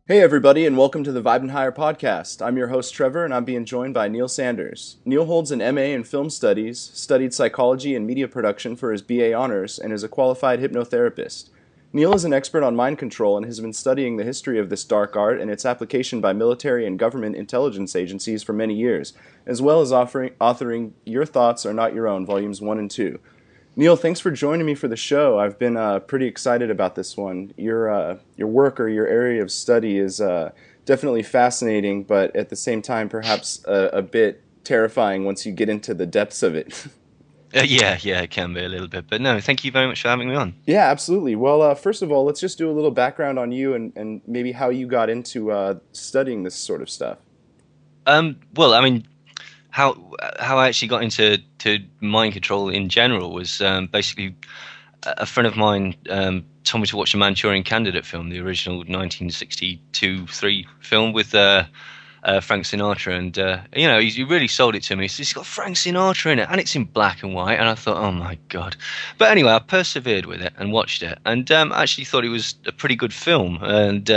Hey everybody, and welcome to the Vibin Higher Podcast. I'm your host Trevor, and I'm being joined by Neil Sanders. Neil holds an MA in Film Studies, studied psychology and media production for his BA honors, and is a qualified hypnotherapist. Neil is an expert on mind control and has been studying the history of this dark art and its application by military and government intelligence agencies for many years, as well as authoring Your Thoughts Are Not Your Own, Volumes 1 and 2. Neil, thanks for joining me for the show. I've been pretty excited about this one. Your work or your area of study is definitely fascinating, but at the same time, perhaps a bit terrifying once you get into the depths of it. Yeah, it can be a little bit. But no, thank you very much for having me on. Yeah, absolutely. Well, first of all, let's just do a little background on you and maybe how you got into studying this sort of stuff. Well, I mean, how I actually got into mind control in general was basically a friend of mine told me to watch the Manchurian Candidate film, the original 1962-3 film with Frank Sinatra, and he really sold it to me. So he's got Frank Sinatra in it, and it's in black and white, and I thought, oh my god! But anyway, I persevered with it and watched it, and actually thought it was a pretty good film, and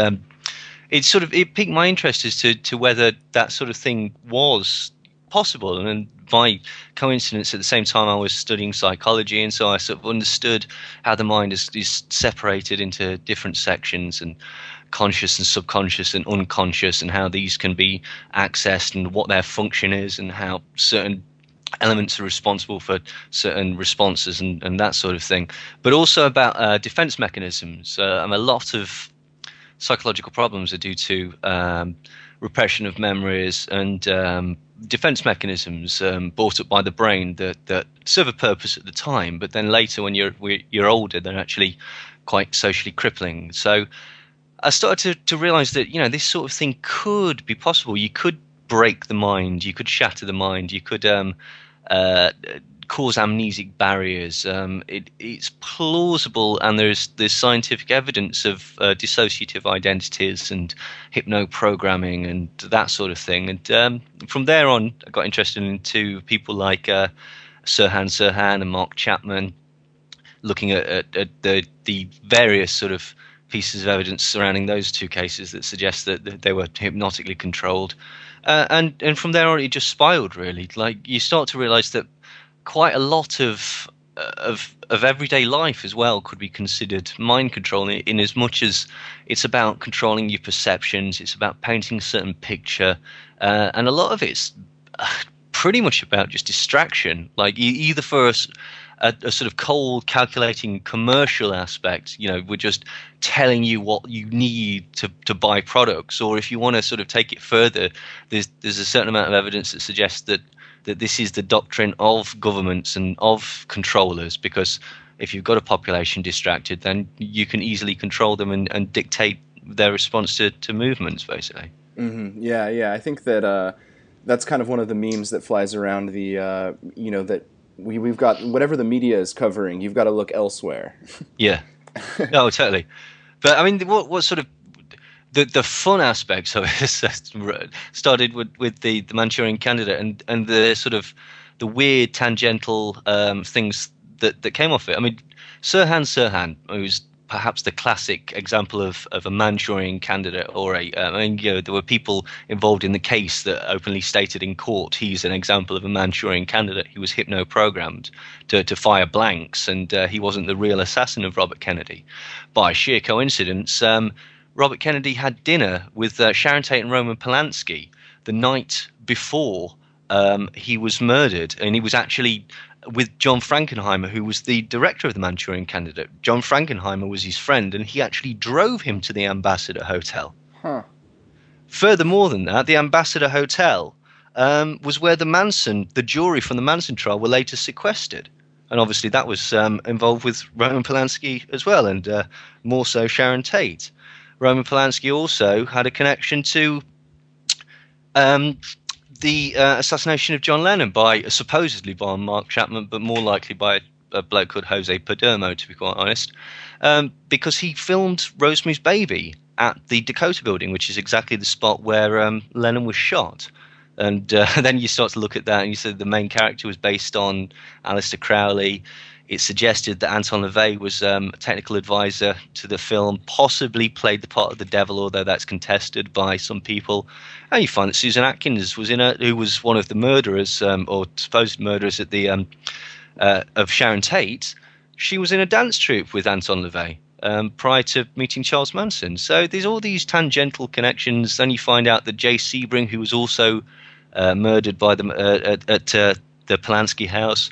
it piqued my interest as to whether that sort of thing was possible. And then by coincidence, at the same time I was studying psychology, and so I sort of understood how the mind is separated into different sections, and conscious and subconscious and unconscious, and how these can be accessed and what their function is, and how certain elements are responsible for certain responses and that sort of thing. But also about defense mechanisms. And a lot of psychological problems are due to repression of memories and defense mechanisms brought up by the brain that serve a purpose at the time, but then later when you're older, they're actually quite socially crippling. So I started to realize that this sort of thing could be possible. You could break the mind, you could shatter the mind, you could cause amnesic barriers. It's plausible, and there's scientific evidence of dissociative identities and hypnoprogramming and that sort of thing. And from there on, I got interested into people like Sirhan Sirhan and Mark Chapman, looking at the various sort of pieces of evidence surrounding those two cases that suggest that they were hypnotically controlled. And from there on, it just spiraled, really. Like, you start to realize that quite a lot of everyday life as well could be considered mind control, in as much as it's about controlling your perceptions, it's about painting a certain picture, and a lot of it's pretty much about just distraction. Like, either for a sort of cold, calculating commercial aspect, we're just telling you what you need to buy products, or if you want to sort of take it further, there's a certain amount of evidence that suggests that this is the doctrine of governments and of controllers, because if you've got a population distracted, then you can easily control them and dictate their response to movements, basically. Mm-hmm. Yeah. I think that that's kind of one of the memes that flies around the, that we've got whatever the media is covering, you've got to look elsewhere. Yeah. No, totally. But I mean, what sort of the fun aspects of it started with the Manchurian Candidate and the sort of the weird tangential things that came off it. I mean, Sirhan Sirhan, who's perhaps the classic example of a Manchurian Candidate, or there were people involved in the case that openly stated in court he's an example of a Manchurian Candidate. He was hypno-programmed to fire blanks, and he wasn't the real assassin of Robert Kennedy. By sheer coincidence, Robert Kennedy had dinner with Sharon Tate and Roman Polanski the night before he was murdered, and he was actually with John Frankenheimer, who was the director of the Manchurian Candidate. John Frankenheimer was his friend, and he actually drove him to the Ambassador Hotel. Huh. Furthermore than that, the Ambassador Hotel was where the jury from the Manson trial were later sequestered. And obviously that was involved with Roman Polanski as well, and more so Sharon Tate. Roman Polanski also had a connection to the assassination of John Lennon supposedly by Mark Chapman, but more likely by a bloke called Jose Padermo, to be quite honest, because he filmed Rosemary's Baby at the Dakota Building, which is exactly the spot where Lennon was shot. And then you start to look at that, and you said the main character was based on Aleister Crowley. it suggested that Anton LaVey was a technical advisor to the film, possibly played the part of the devil, although that's contested by some people. And you find that Susan Atkins was who was one of the murderers, or supposed murderers at the of Sharon Tate. She was in a dance troupe with Anton LaVey prior to meeting Charles Manson. So there's all these tangential connections. Then you find out that Jay Sebring, who was also murdered by them at the Polanski house,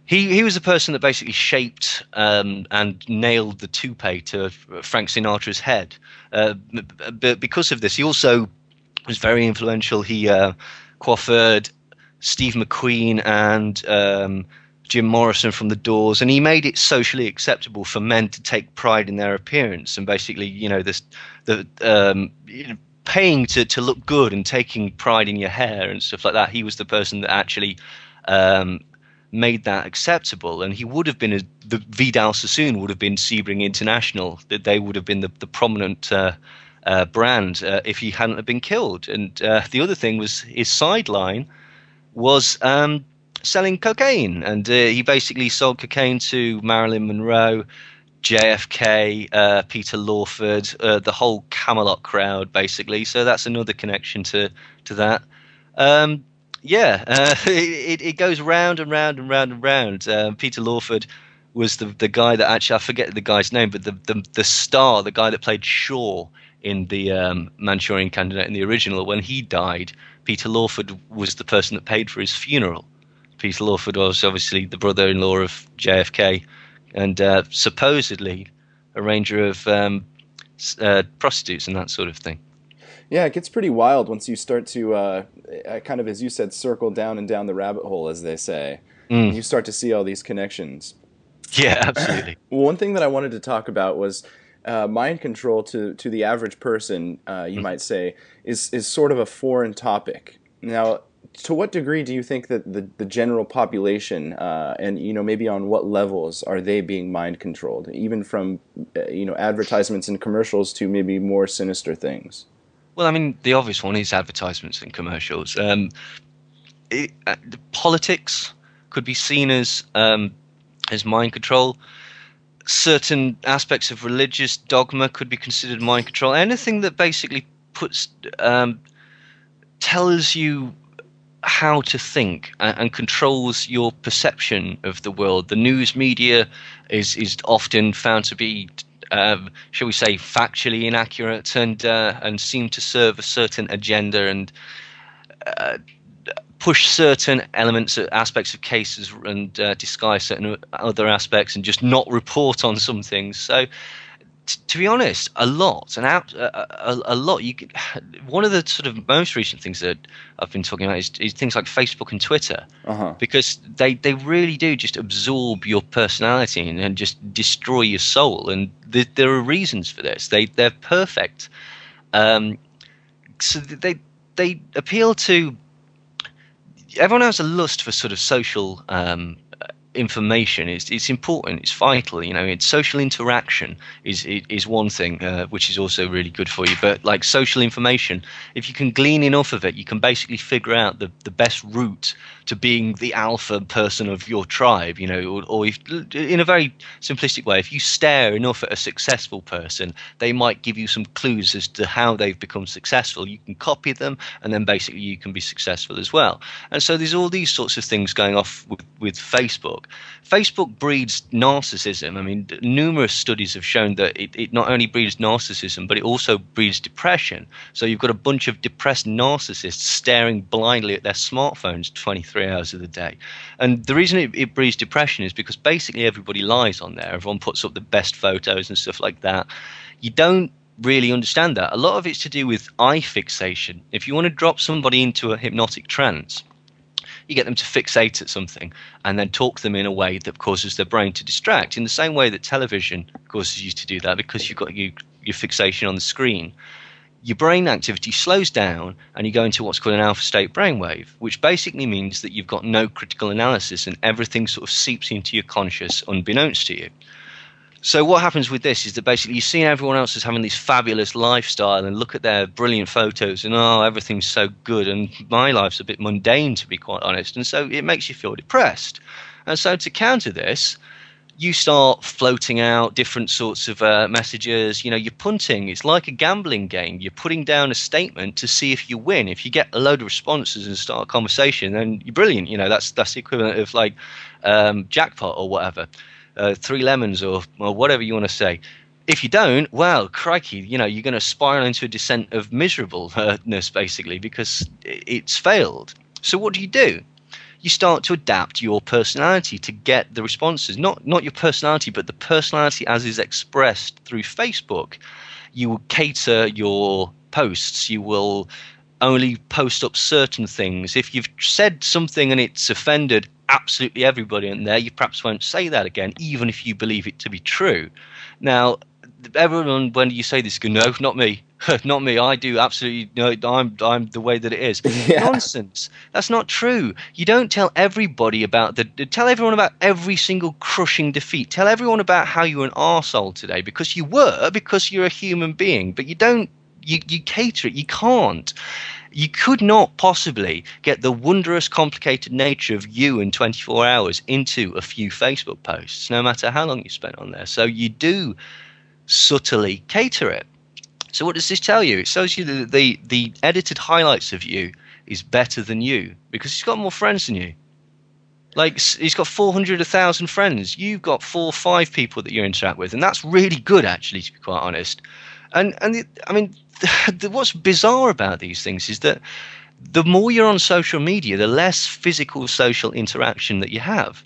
he was the person that basically shaped and nailed the toupee to Frank Sinatra's head. But because of this, he also was very influential. He coiffured Steve McQueen and Jim Morrison from The Doors, and he made it socially acceptable for men to take pride in their appearance, and basically, paying to look good and taking pride in your hair and stuff like that. He was the person that actually made that acceptable, and he would have been the Vidal Sassoon would have been Sebring International. That they would have been the prominent brand if he hadn't have been killed. And the other thing was his sideline was selling cocaine, and he basically sold cocaine to Marilyn Monroe, JFK, Peter Lawford, the whole Camelot crowd, basically. So that's another connection to that. It goes round and round and round and round. Peter Lawford was the guy that actually, I forget the guy's name, but the star, the guy that played Shaw in the Manchurian Candidate in the original. When he died, Peter Lawford was the person that paid for his funeral. Peter Lawford was obviously the brother-in-law of JFK, and supposedly arranger of prostitutes and that sort of thing. Yeah, it gets pretty wild once you start to kind of, as you said, circle down and down the rabbit hole, as they say. You start to see all these connections. Yeah, absolutely. One thing that I wanted to talk about was mind control to the average person, you might say, is sort of a foreign topic. Now, to what degree do you think that the general population, and maybe on what levels are they being mind controlled, even from advertisements and commercials to maybe more sinister things? Well, I mean, the obvious one is advertisements and commercials. Politics could be seen as mind control. Certain aspects of religious dogma could be considered mind control. Anything that basically tells you how to think and controls your perception of the world. The news media is often found to be, shall we say, factually inaccurate and seem to serve a certain agenda and push certain elements, aspects of cases, and disguise certain other aspects, and just not report on some things. So, to be honest, a lot. You could. One of the sort of most recent things that I've been talking about is things like Facebook and Twitter, because they really do just absorb your personality and just destroy your soul. And there are reasons for this. They're perfect. So they appeal to. Everyone has a lust for sort of social information. It's important. It's vital. It's social interaction is one thing, which is also really good for you. But like social information, if you can glean enough of it, you can basically figure out the best route to being the alpha person of your tribe. Or if, in a very simplistic way, if you stare enough at a successful person, they might give you some clues as to how they've become successful. You can copy them, and then basically you can be successful as well. And so there's all these sorts of things going off with Facebook. Facebook breeds narcissism. I mean, numerous studies have shown that it not only breeds narcissism, but it also breeds depression. So you've got a bunch of depressed narcissists staring blindly at their smartphones 23 hours of the day. And the reason it breeds depression is because basically everybody lies on there. Everyone puts up the best photos and stuff like that. You don't really understand that. A lot of it's to do with eye fixation. If you want to drop somebody into a hypnotic trance, you get them to fixate at something and then talk them in a way that causes their brain to distract, in the same way that television causes you to do that, because you've got your fixation on the screen. Your brain activity slows down and you go into what's called an alpha state brainwave, which basically means that you've got no critical analysis and everything sort of seeps into your conscious unbeknownst to you. So what happens with this is that basically you've seen everyone else as having this fabulous lifestyle and look at their brilliant photos and, everything's so good, and my life's a bit mundane, to be quite honest. And so it makes you feel depressed. And so to counter this, you start floating out different sorts of messages. You're punting. It's like a gambling game. You're putting down a statement to see if you win. If you get a load of responses and start a conversation, then you're brilliant. That's the equivalent of like jackpot or whatever, 3 lemons or whatever you want to say. If you don't, well, crikey, you're going to spiral into a descent of miserableness, basically, because it's failed. So what do? You start to adapt your personality to get the responses. Not your personality, but the personality as is expressed through Facebook. You will cater your posts. You will only post up certain things. If you've said something and it's offended absolutely everybody in there, you perhaps won't say that again, even if you believe it to be true. Now, everyone, when you say this, go, no, not me. Not me. I do absolutely no. I'm the way that it is. Yeah. Nonsense. That's not true. You don't tell everybody about tell everyone about every single crushing defeat. Tell everyone about how you were an arsehole today because you're a human being. But you don't. You cater it. You can't. You could not possibly get the wondrous, complicated nature of you in 24 hours into a few Facebook posts, no matter how long you spent on there. So you do subtly cater it. So what does this tell you? It tells you that the edited highlights of you is better than you because he's got more friends than you. Like, he's got 400, 1,000 friends. You've got 4 or 5 people that you interact with, and that's really good, actually, to be quite honest. What's bizarre about these things is that the more you're on social media, the less physical social interaction that you have.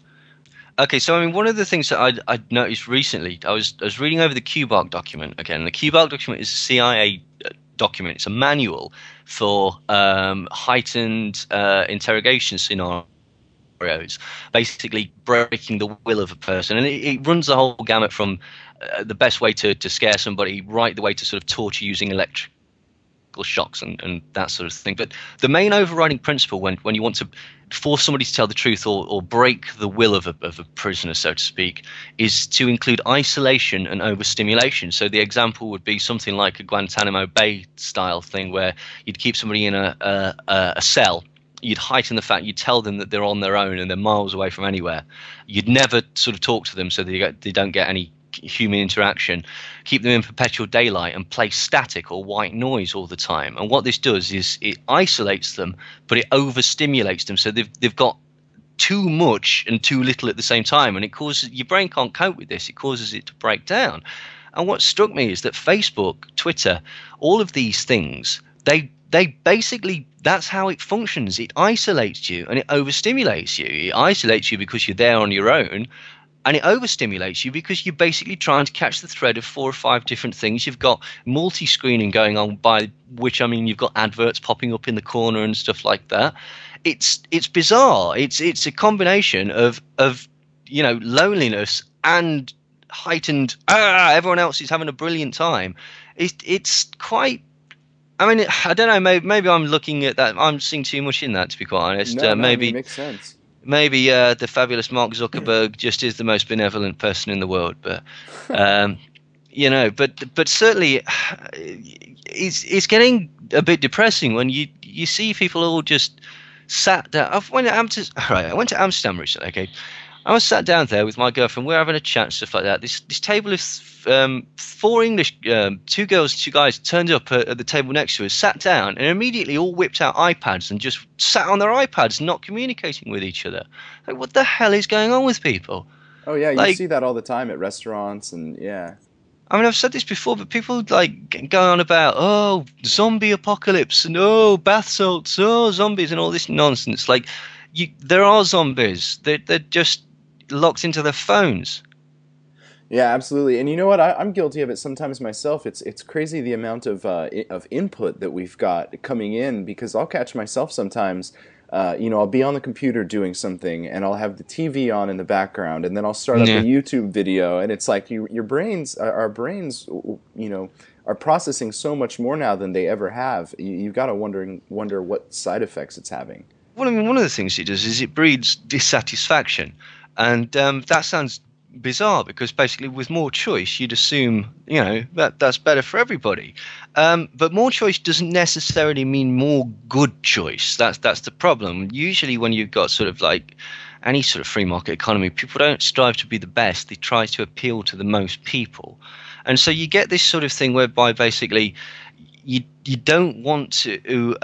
Okay, so one of the things that I'd noticed recently, I was reading over the QBark document again. The QBark document is a CIA document. It's a manual for heightened interrogation scenarios, basically breaking the will of a person. And it runs the whole gamut from the best way to scare somebody right the way to sort of torture using electrical shocks and that sort of thing. But the main overriding principle when you want to force somebody to tell the truth or break the will of a prisoner, so to speak, is to include isolation and overstimulation. So the example would be something like a Guantanamo Bay style thing where you'd keep somebody in a cell. You'd heighten the fact, you'd tell them that they're on their own and they're miles away from anywhere. You'd never sort of talk to them so they don't get any human interaction. Keep them in perpetual daylight and play static or white noise all the time. And what this does is it isolates them, but it overstimulates them. So they've got too much and too little at the same time. And it causes, your brain can't cope with this. It causes it to break down. And what struck me is that Facebook, Twitter, all of these things, they basically, that's how it functions. It isolates you and it overstimulates you. It isolates you because you're there on your own, and it overstimulates you because you're basically trying to catch the thread of 4 or 5 different things. You've got multi-screening going on, by which I mean you've got adverts popping up in the corner and stuff like that. It's bizarre. It's a combination of loneliness and heightened. Everyone else is having a brilliant time. It's quite. I mean, I don't know. Maybe I'm looking at that. I'm seeing too much in that, to be quite honest. No, maybe it makes sense. Maybe the fabulous Mark Zuckerberg just is the most benevolent person in the world, but but certainly it's getting a bit depressing when you see people all just sat down. I went to Amsterdam recently. Okay, I was sat down there with my girlfriend. We're having a chat and stuff like that. This table of 4 English, 2 girls, 2 guys turned up at the table next to us, sat down, and immediately all whipped out iPads and just sat on their iPads, not communicating with each other. Like, what the hell is going on with people? Oh yeah, you see that all the time at restaurants, and yeah. I mean, I've said this before, but people like going on about zombie apocalypse and bath salts, zombies and all this nonsense. Like, there are zombies. They're just locked into their phones. Yeah, absolutely. And you know what? I'm guilty of it sometimes myself. It's crazy the amount of input that we've got coming in, because I'll catch myself sometimes. I'll be on the computer doing something, and I'll have the TV on in the background, and then I'll start up a YouTube video, and it's like our brains, are processing so much more now than they ever have. You've got to wonder what side effects it's having. Well, I mean, one of the things it does is it breeds dissatisfaction, and that sounds bizarre because basically with more choice you'd assume that's better for everybody, but more choice doesn't necessarily mean more good choice. That's the problem. Usually when you've got sort of like any sort of free market economy, people don't strive to be the best. They try to appeal to the most people. And so you get this sort of thing whereby basically you don't want to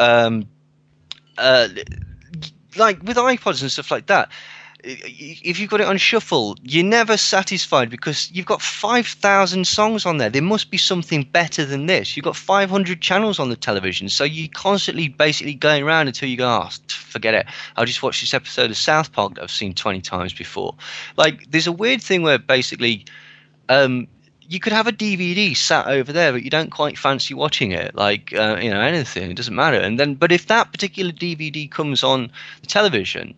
like with iPods and stuff like that, if you've got it on shuffle, you're never satisfied because you've got 5,000 songs on there. There must be something better than this. You've got 500 channels on the television, so you're constantly basically going around until you go, oh, forget it. I'll just watch this episode of South Park that I've seen 20 times before. Like, there's a weird thing where basically you could have a DVD sat over there, but you don't quite fancy watching it, like, anything. It doesn't matter. And then, but if that particular DVD comes on the television,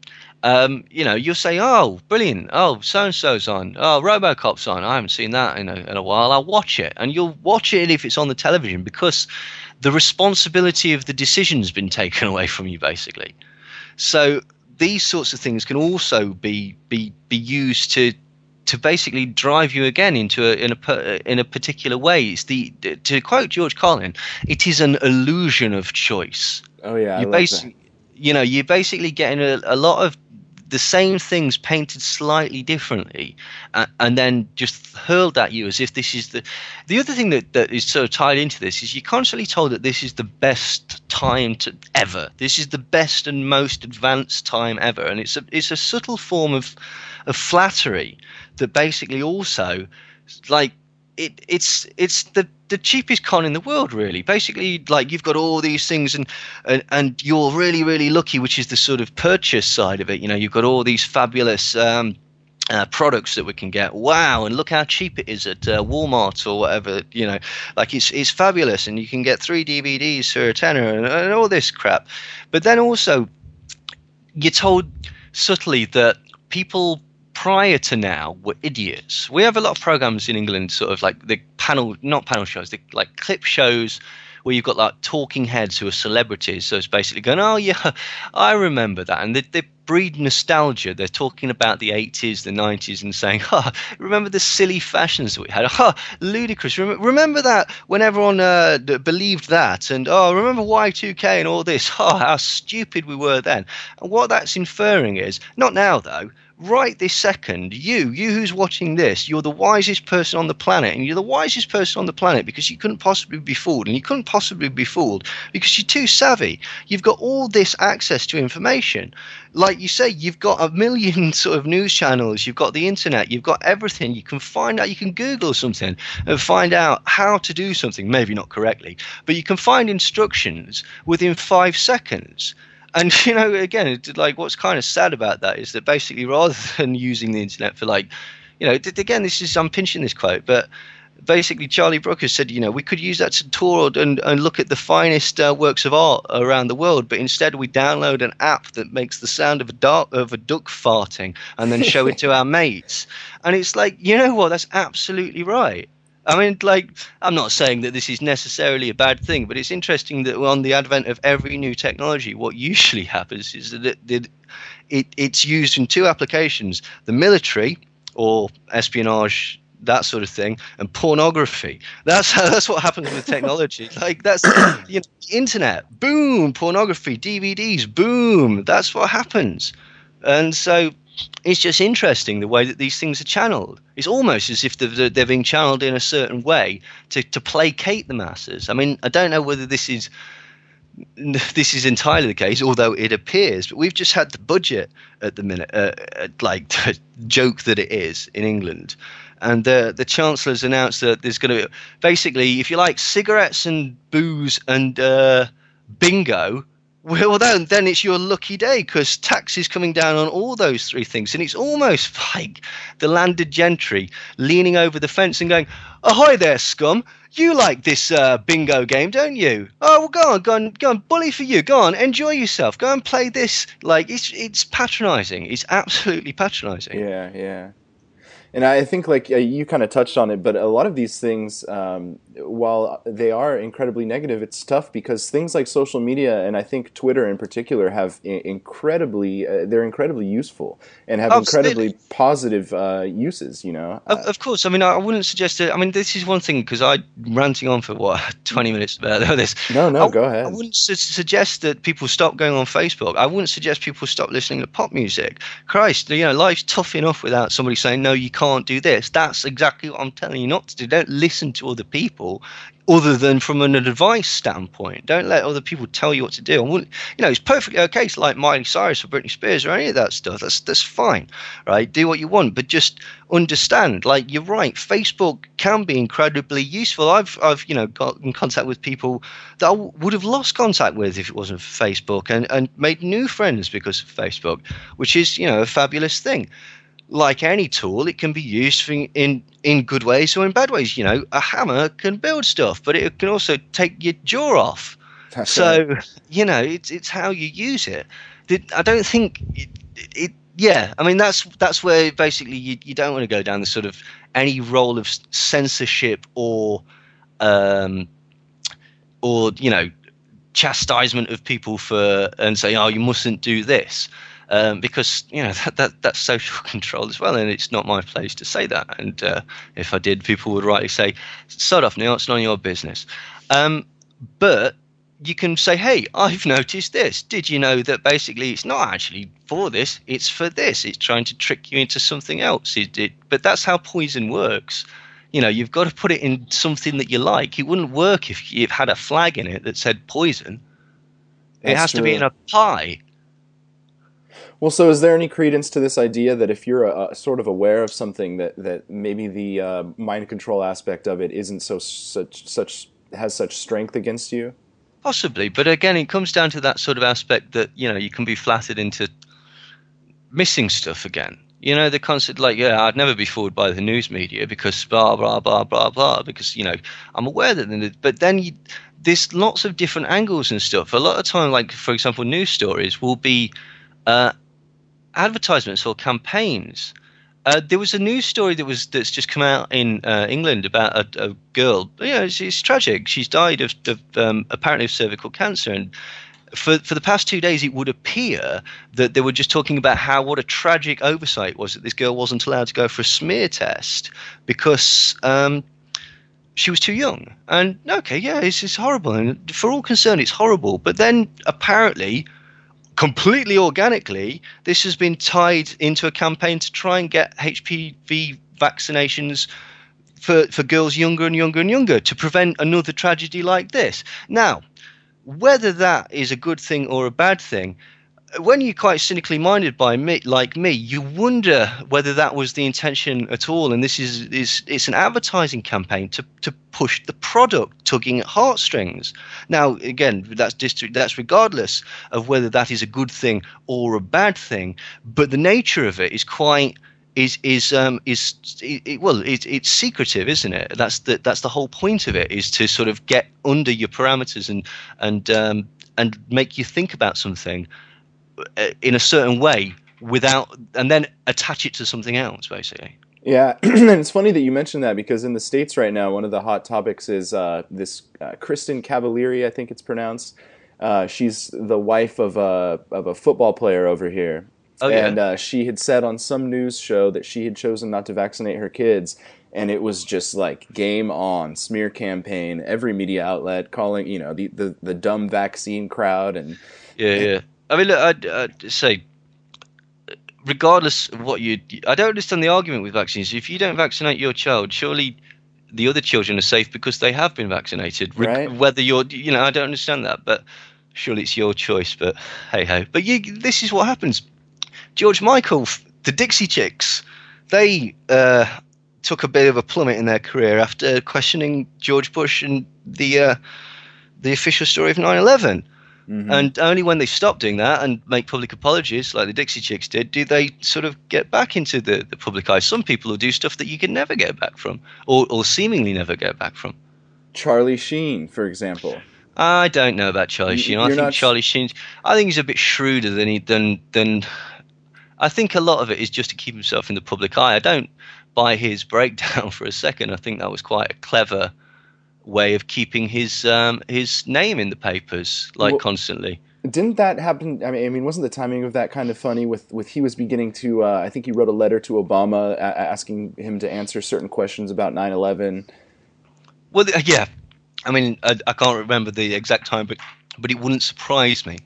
you'll say, oh, brilliant. Oh, so-and-so's on. Oh, RoboCop's on. I haven't seen that in a while. I'll watch it. And you'll watch it if it's on the television because the responsibility of the decision's been taken away from you, basically. So these sorts of things can also be used to basically drive you again in a particular way. It's to quote George Carlin, it is an illusion of choice. Oh yeah, I love that. You're basically getting a lot of the same things painted slightly differently, and then just hurled at you as if this is the other thing that is sort of tied into this is you're constantly told that this is the best time ever. This is the best and most advanced time ever, and it's a subtle form of flattery that basically also, like, it's the cheapest con in the world, really. Basically, like, you've got all these things and you're really, really lucky, which is the sort of purchase side of it. You've got all these fabulous products that we can get. Wow, and look how cheap it is at Walmart or whatever. Like, it's fabulous, and you can get 3 DVDs for a tenner and all this crap. But then also, you're told subtly that people prior to now were idiots. We have a lot of programs in England, sort of like the not panel shows, like clip shows where you've got like talking heads who are celebrities. So it's basically going, oh yeah, I remember that. And they breed nostalgia. They're talking about the 80s, the 90s and saying, oh, remember the silly fashions that we had? Oh, ludicrous. Remember that when everyone believed that? And oh, remember Y2K and all this? Oh, how stupid we were then. And what that's inferring is, not now though, right this second, you who's watching this, you're the wisest person on the planet, and you're the wisest person on the planet because you couldn't possibly be fooled, and you couldn't possibly be fooled because you're too savvy. You've got all this access to information. Like you say, you've got a million sort of news channels, you've got the internet, you've got everything. You can find out, you can Google something and find out how to do something, maybe not correctly, but you can find instructions within 5 seconds. And, again, like, what's kind of sad about that is that basically rather than using the internet for, like, again, I'm pinching this quote, but basically Charlie Brooker said, we could use that to tour and look at the finest works of art around the world, but instead we download an app that makes the sound of a duck farting and then show it to our mates. And it's like, you know what, that's absolutely right. I mean, like, I'm not saying that this is necessarily a bad thing, but it's interesting that on the advent of every new technology, what usually happens is that it's used in 2 applications: the military or espionage, that sort of thing, and pornography. That's what happens with technology. Like, that's internet, boom, pornography, DVDs, boom. That's what happens. And so it's just interesting the way that these things are channeled. It's almost as if they're being channeled in a certain way to placate the masses. I mean, I don't know whether this is entirely the case, although it appears. But we've just had the budget at the minute, like the joke that it is in England. And the Chancellor's announced that there's going to be, basically, if you like, cigarettes and booze and bingo, well, then it's your lucky day because tax is coming down on all those 3 things. And it's almost like the landed gentry leaning over the fence and going, ahoy there, scum. You like this bingo game, don't you? Oh, well, go on, bully for you. Go on, enjoy yourself. Go and play this. Like, it's patronising. It's absolutely patronising. Yeah. And I think, like, you kind of touched on it, but a lot of these things, while they are incredibly negative, it's tough because things like social media, and I think Twitter in particular, have they're incredibly useful and have Absolutely. incredibly positive uses, you know? Of course. I mean, I wouldn't suggest it. I mean, this is one thing, because I'm ranting on for what 20 minutes about this. No, go I ahead. wouldn't suggest that people stop going on Facebook. I wouldn't suggest people stop listening to pop music. Christ, life's tough enough without somebody saying, no, you can't do this. That's exactly what I'm telling you not to do. Don't listen to other people other than from an advice standpoint. Don't let other people tell you what to do. And it's perfectly okay to like Miley Cyrus or Britney Spears or any of that stuff. That's fine, right? Do what you want, but just understand. Like, you're right, Facebook can be incredibly useful. I've got in contact with people that I would have lost contact with if it wasn't for Facebook, and made new friends because of Facebook, which is a fabulous thing. Like any tool, it can be used in good ways or in bad ways. A hammer can build stuff, but it can also take your jaw off. That's right. It's how you use it. I don't think it. Yeah, I mean that's where basically you don't want to go down the sort of any role of censorship or chastisement of people and say, oh, you mustn't do this. Because that's social control as well, and it's not my place to say that. And if I did, people would rightly say, "Sod off, Neil. It's none of your business." But you can say, "Hey, I've noticed this. Did you know that basically it's not actually for this? It's for this. It's trying to trick you into something else." But that's how poison works. You've got to put it in something that you like. It wouldn't work if it had a flag in it that said poison. It has to be in a pie. Well, so is there any credence to this idea that if you're sort of aware of something that maybe the mind control aspect of it isn't has such strength against you? Possibly, but again, it comes down to that sort of aspect that you can be flattered into missing stuff again. The concept like, I'd never be fooled by the news media because blah blah blah blah blah, because I'm aware that, but then there's lots of different angles and stuff. A lot of time, like for example, news stories will be advertisements or campaigns. There was a news story that's just come out in England about a girl. It's tragic. She's died of apparently of cervical cancer, and for the past 2 days, it would appear that they were just talking about what a tragic oversight it was that this girl wasn't allowed to go for a smear test because she was too young. And okay, yeah, it's horrible, and for all concerned, it's horrible. But then apparently, completely organically, this has been tied into a campaign to try and get HPV vaccinations for girls younger and younger and younger to prevent another tragedy like this. Now, whether that is a good thing or a bad thing, when you're quite cynically minded like me, you wonder whether that was the intention at all. And this it's an advertising campaign to push the product, tugging at heartstrings. Now, again, that's regardless of whether that is a good thing or a bad thing. But the nature of it is it's secretive, isn't it? That's the whole point of it, is to sort of get under your parameters and make you think about something in a certain way and then attach it to something else, basically. Yeah, and it's funny that you mentioned that, because in the States right now, one of the hot topics is this Kristen Cavalieri, I think it's pronounced. She's the wife of a football player over here. Oh, yeah. And she had said on some news show that she had chosen not to vaccinate her kids, and it was just like game on, smear campaign, every media outlet calling, the dumb vaccine crowd. And yeah. I mean, look, I'd say, regardless of what I don't understand the argument with vaccines. If you don't vaccinate your child, surely the other children are safe because they have been vaccinated. Right. Whether I don't understand that, but surely it's your choice. But hey ho. But this is what happens. George Michael, the Dixie Chicks, they took a bit of a plummet in their career after questioning George Bush and the official story of 9/11. Mm-hmm. And only when they stop doing that and make public apologies, like the Dixie Chicks did, do they sort of get back into the public eye. Some people will do stuff that you can never get back from, or seemingly never get back from. Charlie Sheen, for example. I don't know about Charlie Sheen. I think Charlie Sheen. I think he's a bit shrewder than I think a lot of it is just to keep himself in the public eye. I don't buy his breakdown for a second. I think that was quite a clever way of keeping his name in the papers, like, Well, constantly. didn't that happen? I mean, wasn't the timing of that kind of funny with he was beginning to, I think he wrote a letter to Obama asking him to answer certain questions about 9/11. Well, yeah. I mean, I can't remember the exact time, but it wouldn't surprise me.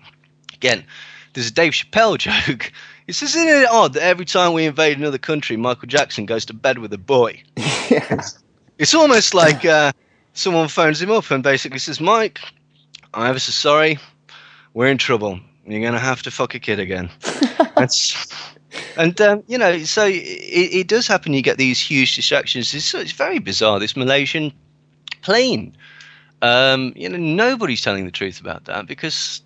Again, there's a Dave Chappelle joke. He says, "Isn't it odd that every time we invade another country, Michael Jackson goes to bed with a boy?" Yeah. It's almost like someone phones him up and basically says, "Mike, I'm ever so sorry. We're in trouble. You're going to have to fuck a kid again." You know, so it does happen. You get these huge distractions. It's very bizarre, this Malaysian plane. You know, nobody's telling the truth about that because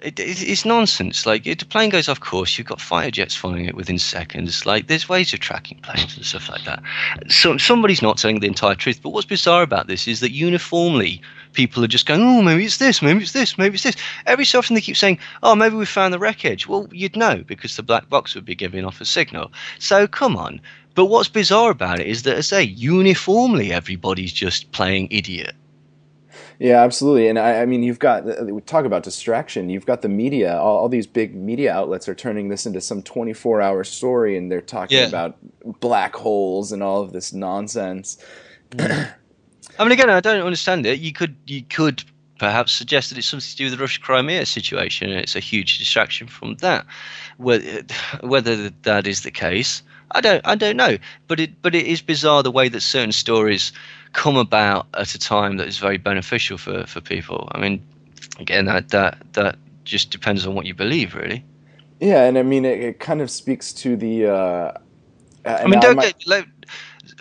it's nonsense. Like, if the plane goes off course, you've got fighter jets following it within seconds. Like, there's ways of tracking planes and stuff like that. So somebody's not telling the entire truth. But what's bizarre about this is that uniformly people are just going, "Oh, maybe it's this, maybe it's this, maybe it's this." Every so often they keep saying, "Oh, maybe we found the wreckage." Well, you'd know because the black box would be giving off a signal. So come on. But what's bizarre about it is that, as I say, uniformly everybody's just playing idiot. Yeah, absolutely. And I mean, you've got, we talk about distraction. You've got the media, all these big media outlets are turning this into some 24-hour story, and they're talking about black holes and all of this nonsense. I mean, again, I don't understand it. You could perhaps suggest that it's something to do with the Russia-Crimea situation, and it's a huge distraction from that. Whether that is the case, I don't know. But it is bizarre the way that certain stories come about at a time that is very beneficial for people. I mean, again, that just depends on what you believe, really. Yeah, and I mean, it kind of speaks to the. I mean,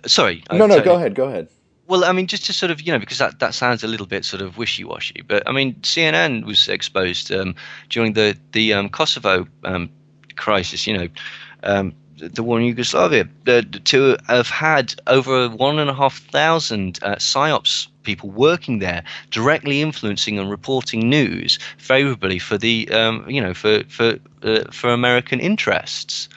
sorry. No, go ahead. Well, I mean, just to sort of, you know, because that sounds a little bit sort of wishy-washy, but I mean, CNN was exposed during the Kosovo crisis, you know, the war in Yugoslavia, to have had over 1,500 PSYOPs people working there, directly influencing and reporting news favorably for the, you know, for American interests.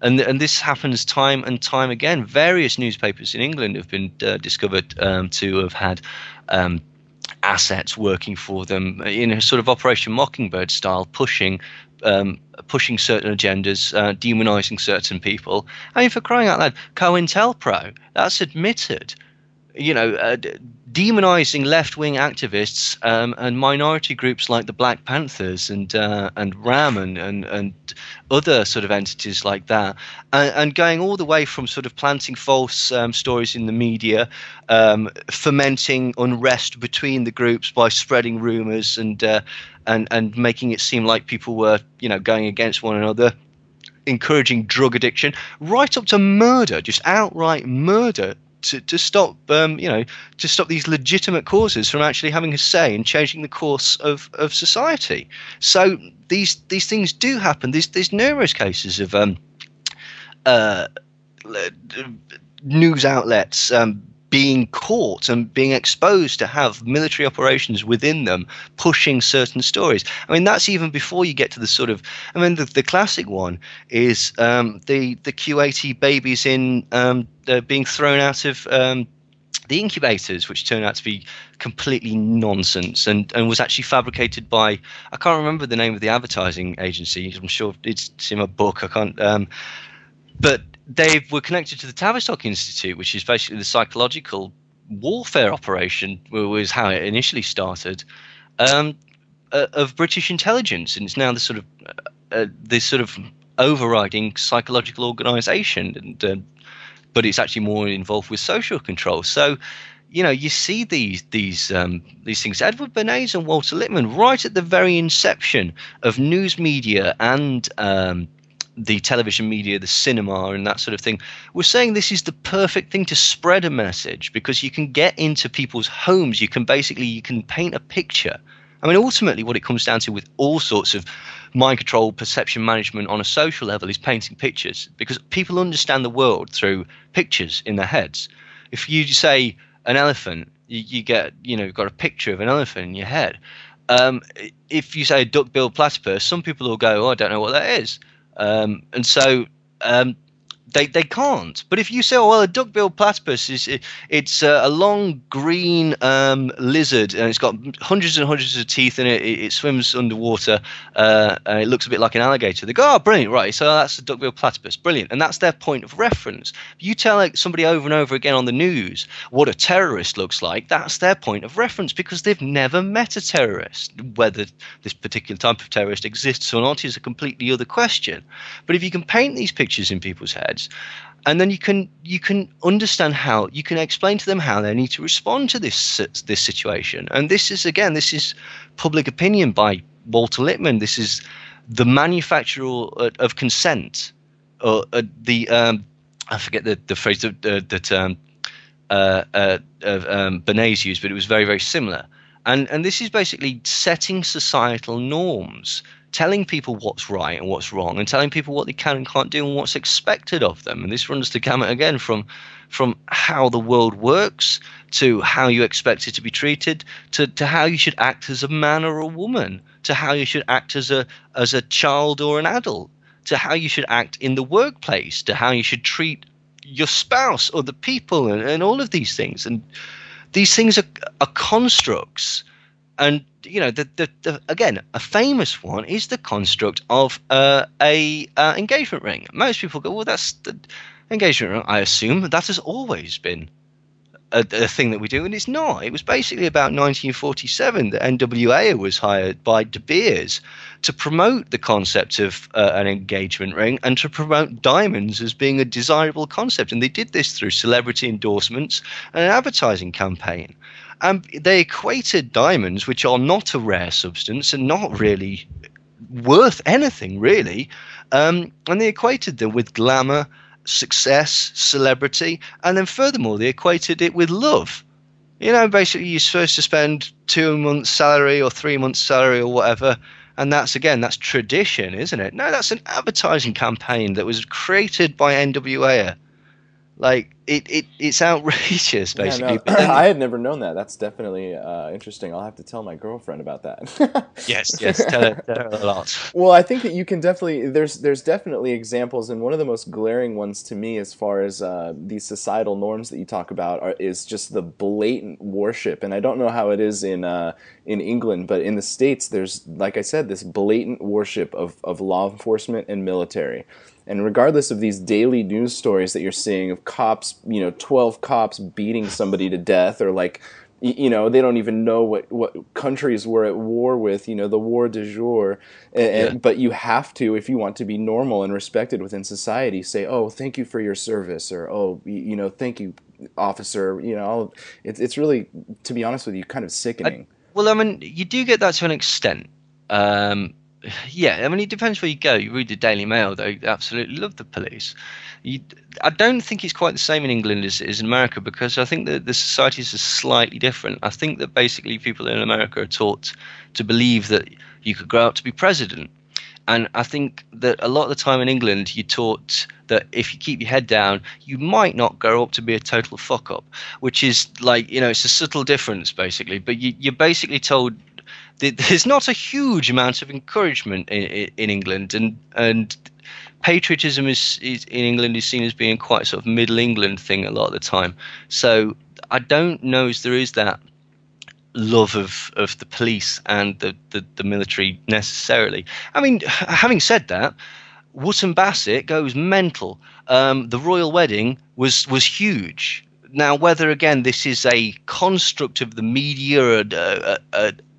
And this happens time and time again. Various newspapers in England have been discovered to have had assets working for them in a sort of Operation Mockingbird style, pushing certain agendas, demonizing certain people. I mean, for crying out loud, COINTELPRO, that's admitted. You know, demonizing left-wing activists and minority groups like the Black Panthers and RAM and other sort of entities like that, and going all the way from sort of planting false stories in the media, fomenting unrest between the groups by spreading rumors and making it seem like people were, you know, going against one another, encouraging drug addiction, right up to murder, just outright murder. To stop, you know, to stop these legitimate causes from actually having a say in changing the course of society. So these things do happen. There's numerous cases of news outlets being caught and being exposed to have military operations within them pushing certain stories. I mean, that's even before you get to the sort of, I mean, the classic one is the Q80 babies in being thrown out of the incubators, which turned out to be completely nonsense and was actually fabricated by, I can't remember the name of the advertising agency. I'm sure it's in my book. I can't, but they were connected to the Tavistock Institute, which is basically the psychological warfare operation, was how it initially started, of British intelligence, and it's now the sort of this sort of overriding psychological organisation, and but it's actually more involved with social control. So, you know, you see these things. Edward Bernays and Walter Lippmann, right at the very inception of news media and the television media, the cinema and that sort of thing, we're saying this is the perfect thing to spread a message because you can get into people's homes. You can paint a picture. I mean, ultimately what it comes down to with all sorts of mind control, perception management on a social level is painting pictures, because people understand the world through pictures in their heads. If you say an elephant, you get, you know, you've got a picture of an elephant in your head. If you say a duck-billed platypus, some people will go, "Oh, I don't know what that is." And so they can't. But if you say, oh, well, a duck-billed platypus it's a long green lizard, and it's got hundreds and hundreds of teeth in it. It swims underwater, and it looks a bit like an alligator. They go, oh, brilliant, right? So that's a duck-billed platypus, brilliant, and that's their point of reference. You tell like somebody over and over again on the news what a terrorist looks like. That's their point of reference because they've never met a terrorist. Whether this particular type of terrorist exists or not is a completely other question. But if you can paint these pictures in people's heads, and then you can understand how you can explain to them how they need to respond to this situation. And this is Public Opinion by Walter Lippmann. This is the manufacture of consent, or I forget the phrase that Bernays used, but it was very, very similar. And this is basically setting societal norms, telling people what's right and what's wrong, and telling people what they can and can't do and what's expected of them. And this runs the gamut again from how the world works to how you expect it to be treated, to how you should act as a man or a woman, to how you should act as a child or an adult, to how you should act in the workplace, to how you should treat your spouse or the people, and all of these things. And these things are constructs. And again, a famous one is the construct of a engagement ring. Most people go, well, that's the engagement ring. I assume that has always been a thing that we do, and it's not. It was basically about 1947 that NWA was hired by De Beers to promote the concept of an engagement ring and to promote diamonds as being a desirable concept. And they did this through celebrity endorsements and an advertising campaign. They equated diamonds, which are not a rare substance and not really worth anything, really, and they equated them with glamour, success, celebrity, and then furthermore, they equated it with love. Basically, you're supposed to spend 2 months' salary or 3 months' salary or whatever, and that's tradition, isn't it? No, that's an advertising campaign that was created by NWA. Like it's outrageous, basically. Yeah, no, I had never known that. That's definitely interesting. I'll have to tell my girlfriend about that. Yes, tell her a lot. Well, I think that you can definitely. There's definitely examples, and one of the most glaring ones to me, as far as these societal norms that you talk about, is just the blatant worship. And I don't know how it is in England, but in the States, there's, like I said, this blatant worship of law enforcement and military. And regardless of these daily news stories that you're seeing of cops, 12 cops beating somebody to death, or like, they don't even know what countries we're at war with, the war du jour. But you have to, if you want to be normal and respected within society, say, oh, thank you for your service, or, oh, thank you, officer. It's really, to be honest with you, kind of sickening. You do get that to an extent. It depends where you go. You read the Daily Mail, they absolutely love the police. I don't think it's quite the same in England as it is in America, because I think that the societies are slightly different. I think that basically people in America are taught to believe that you could grow up to be president. And I think that a lot of the time in England, you're taught that if you keep your head down, you might not grow up to be a total fuck up, which is like, it's a subtle difference, basically. But you're basically told there's not a huge amount of encouragement in England, and patriotism is in England is seen as being quite a sort of Middle England thing a lot of the time. So I don't know if there is that love of the police and the military necessarily. I mean, having said that, Wootton Bassett goes mental. The royal wedding was huge. Now, whether, again, this is a construct of the media,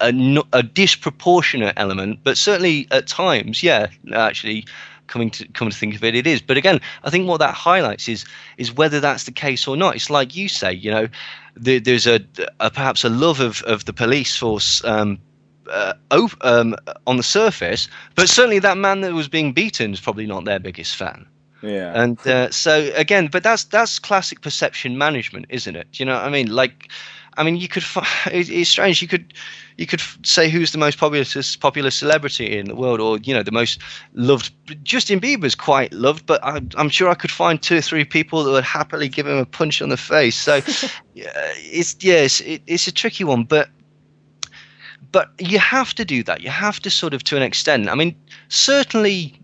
a disproportionate element, but certainly at times, actually, come to think of it, it is. But again, I think what that highlights is whether that's the case or not. It's like you say, there's perhaps a love of the police force on the surface, but certainly that man that was being beaten is probably not their biggest fan. Yeah. And so again, but that's classic perception management, isn't it? Do you know what I mean? You could. It's strange. You could say who's the most popular celebrity in the world, or the most loved. Justin Bieber's quite loved, but I'm sure I could find 2 or 3 people that would happily give him a punch on the face. So it's a tricky one, but you have to do that. You have to sort of, to an extent. I mean, certainly.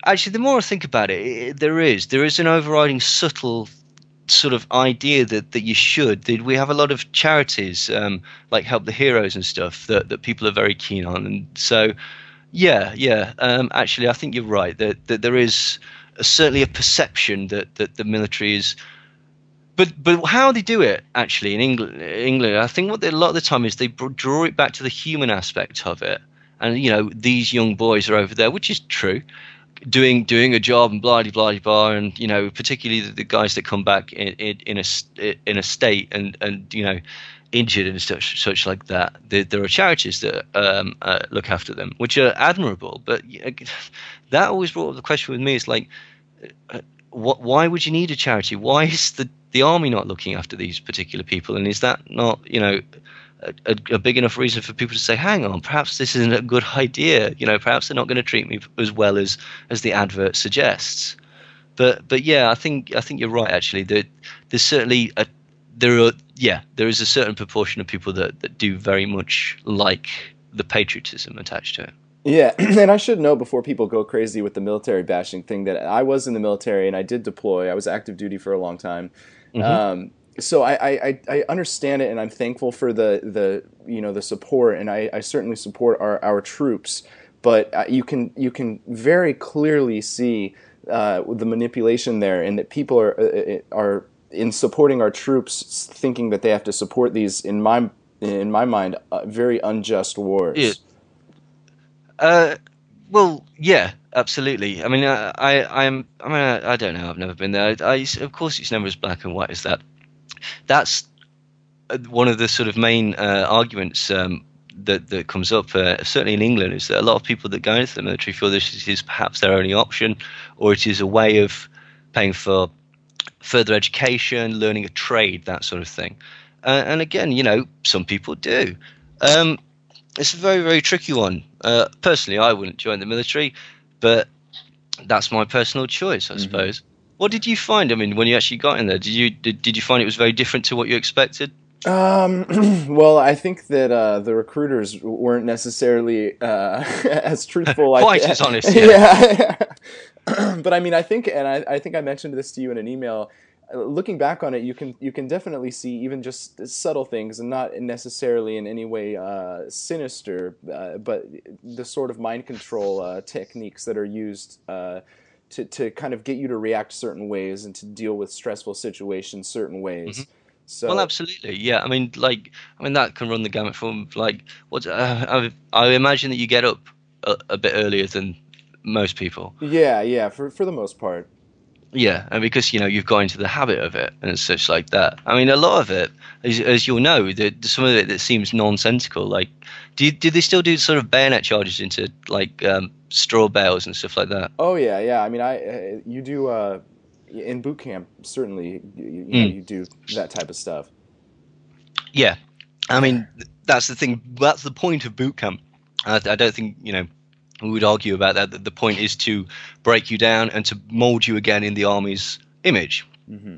Actually, the more I think about it, there is an overriding subtle sort of idea that you should. We have a lot of charities like Help the Heroes and stuff that people are very keen on, and so yeah. Actually, I think you're right that there is certainly a perception that the military is. But how they do it actually in England, I think a lot of the time is they draw it back to the human aspect of it, and these young boys are over there, which is true, doing a job and blah blah blah, and particularly the guys that come back in a state and injured and such like that. There are charities that look after them, which are admirable. But that always brought up the question with me: is like, why would you need a charity? Why is the army not looking after these particular people? And is that not a big enough reason for people to say, hang on, perhaps this isn't a good idea. Perhaps they're not going to treat me as well as the advert suggests. But yeah, I think you're right. Actually, there's certainly there is a certain proportion of people that do very much like the patriotism attached to it. Yeah, and I should note before people go crazy with the military bashing thing that I was in the military and I did deploy. I was active duty for a long time. Mm-hmm. So I understand it, and I'm thankful for the support, and I certainly support our troops. But you can very clearly see the manipulation there, and that people are in supporting our troops, thinking that they have to support these, in my mind, very unjust wars. Yeah. Well, yeah, absolutely. I mean, I don't know. I've never been there. Of course, it's never as black and white as that. That's one of the sort of main arguments that comes up, certainly in England, is that a lot of people that go into the military feel this is perhaps their only option, or it is a way of paying for further education, learning a trade, that sort of thing. And again, some people do. It's a very, very tricky one. Personally, I wouldn't join the military, but that's my personal choice, I suppose. What did you find? I mean, when you actually got in there, did you find it was very different to what you expected? Well, I think that the recruiters weren't necessarily as truthful. Quite as honest. Yeah. But I mean, I think I mentioned this to you in an email. Looking back on it, you can definitely see even just subtle things, and not necessarily in any way sinister, but the sort of mind control techniques that are used to kind of get you to react certain ways and to deal with stressful situations certain ways. Mm-hmm. So, well, absolutely, yeah. I mean, that can run the gamut from I imagine that you get up a bit earlier than most people. Yeah, for the most part. Yeah, and because you've got into the habit of it and such like that. I mean, a lot of it, as you'll know, some of it that seems nonsensical. Like, did they still do sort of bayonet charges into straw bales and stuff like that? Oh yeah. I mean, you do in boot camp, certainly. You do that type of stuff. Yeah, I mean, that's the thing. That's the point of boot camp. I don't think we would argue about that the point is to break you down and to mold you again in the army's image. Mm-hmm.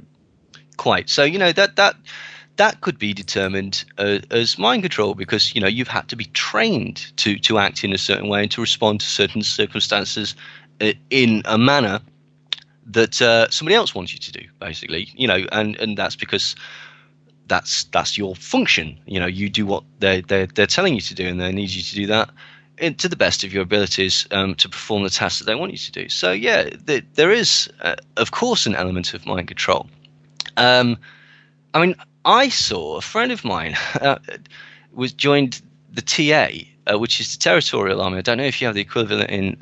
Quite. So, that could be determined as mind control, because, you've had to be trained to act in a certain way and to respond to certain circumstances in a manner that somebody else wants you to do, basically, and that's because that's your function. You do what they're telling you to do, and they need you to do that to the best of your abilities to perform the tasks that they want you to do. So yeah, there is of course an element of mind control. I mean, I saw a friend of mine joined the TA, which is the Territorial Army. I don't know if you have the equivalent in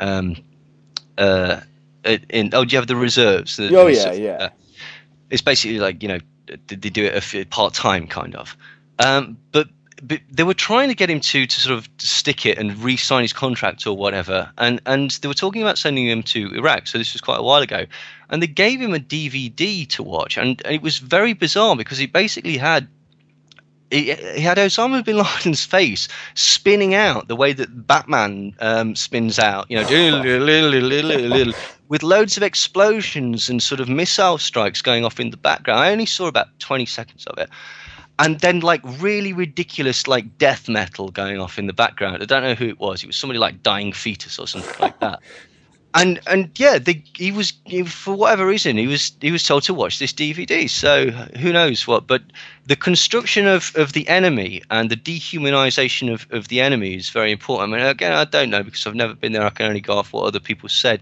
do you have the reserves? Yeah. It's basically like they do it part-time kind of, but they were trying to get him to sort of stick it and re-sign his contract or whatever, and they were talking about sending him to Iraq. So this was quite a while ago, and they gave him a DVD to watch, and it was very bizarre because he basically had Osama bin Laden's face spinning out the way that Batman spins out, with loads of explosions and sort of missile strikes going off in the background. I only saw about 20 seconds of it. And then really ridiculous death metal going off in the background. I don't know who it was. It was somebody like Dying Fetus or something like that. And yeah, for whatever reason he was told to watch this DVD. So who knows what? But the construction of the enemy and the dehumanization of the enemy is very important. I mean, again, I don't know because I've never been there. I can only go off what other people said.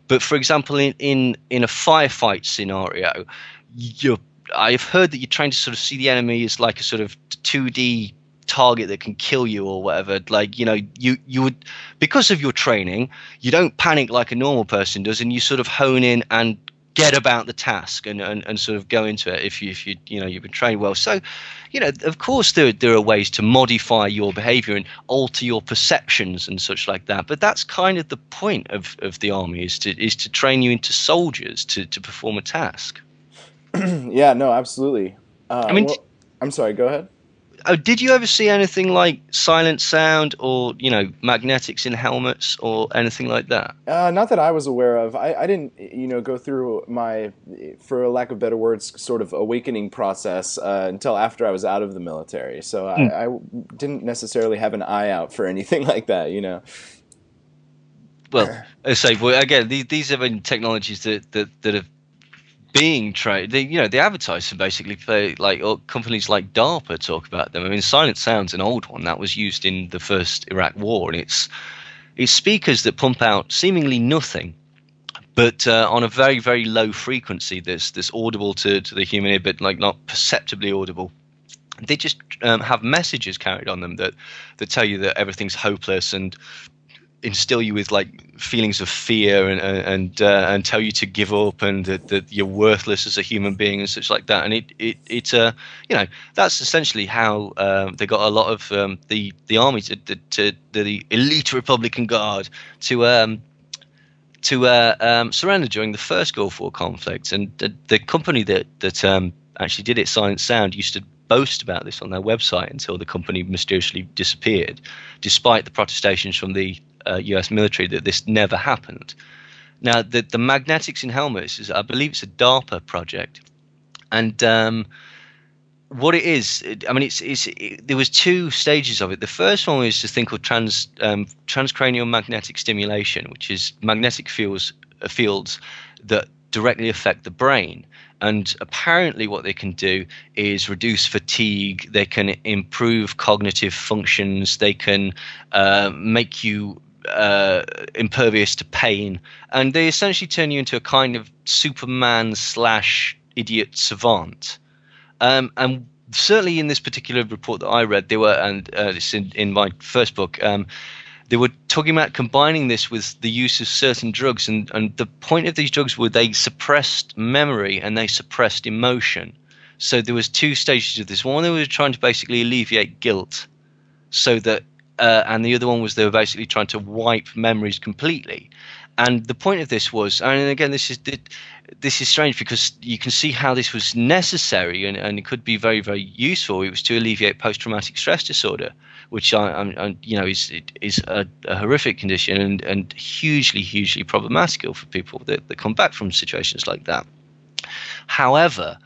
But for example, in a firefight scenario, I've heard that you're trying to sort of see the enemy as like a sort of 2D target that can kill you or whatever. Like, you know, you would, because of your training, you don't panic like a normal person does, and you sort of hone in and get about the task and sort of go into it if you've been trained well. So, you know, of course there are ways to modify your behavior and alter your perceptions and such like that, but that's kind of the point of the army, is to train you into soldiers to perform a task. Yeah, no, absolutely. I mean, I'm sorry, go ahead. Did you ever see anything like silent sound or, you know, magnetics in helmets or anything like that? Not that I was aware of. I didn't, go through my, for a lack of better words, sort of awakening process until after I was out of the military. So I didn't necessarily have an eye out for anything like that, you know. Well, again, these have been technologies that have being trained. They advertise them basically for, like, companies like DARPA talk about them. I mean, silent sound's an old one that was used in the first Iraq War, and it's speakers that pump out seemingly nothing, but on a very, very low frequency that's audible to the human ear, but like not perceptibly audible. They just have messages carried on them that tell you that everything's hopeless and instill you with like feelings of fear and tell you to give up and that you're worthless as a human being and such like that. And it's that's essentially how they got a lot of the army to the elite Republican Guard to surrender during the first Gulf War conflict. And the company that actually did it, Silent Sound, used to boast about this on their website until the company mysteriously disappeared, despite the protestations from the US military that this never happened. Now, the magnetics in helmets I believe it's a DARPA project, and what it is, I mean, there was two stages of it. The first one was this thing called transcranial magnetic stimulation, which is magnetic fields that directly affect the brain. And apparently what they can do is reduce fatigue, they can improve cognitive functions, they can make you impervious to pain, and they essentially turn you into a kind of Superman / idiot savant. And certainly in this particular report that I read, they were, and it's in my first book, they were talking about combining this with the use of certain drugs, and the point of these drugs were they suppressed memory and they suppressed emotion. So there was two stages of this. One, they were trying to basically alleviate guilt, so that and the other one was they were basically trying to wipe memories completely. And the point of this was, and again, this is strange because you can see how this was necessary and it could be very, very useful. It was to alleviate post-traumatic stress disorder, which is a horrific condition and hugely, hugely problematical for people that come back from situations like that. However,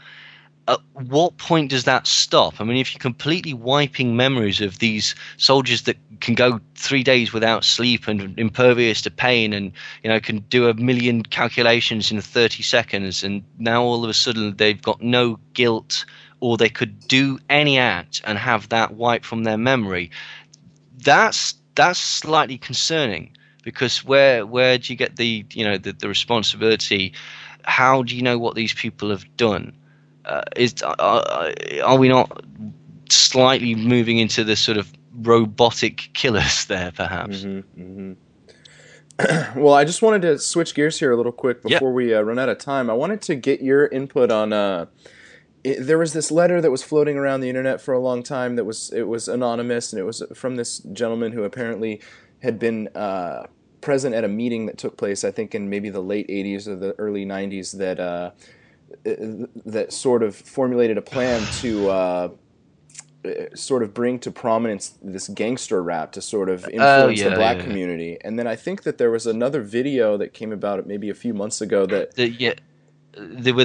at what point does that stop? I mean, if you're completely wiping memories of these soldiers that can go 3 days without sleep and impervious to pain and, can do 1 million calculations in 30 seconds, and now all of a sudden they've got no guilt, or they could do any act and have that wiped from their memory, that's slightly concerning, because where do you get the responsibility? How do you know what these people have done? Are we not slightly moving into the sort of robotic killers there, perhaps? Mm-hmm, mm-hmm. Well, I just wanted to switch gears here a little quick before we run out of time. I wanted to get your input on. There was this letter that was floating around the internet for a long time. It was anonymous, and it was from this gentleman who apparently had been present at a meeting that took place, I think, in maybe the late '80s or the early '90s. That sort of formulated a plan to sort of bring to prominence this gangster rap to sort of influence the black community. And then I think that there was another video that came about maybe a few months ago where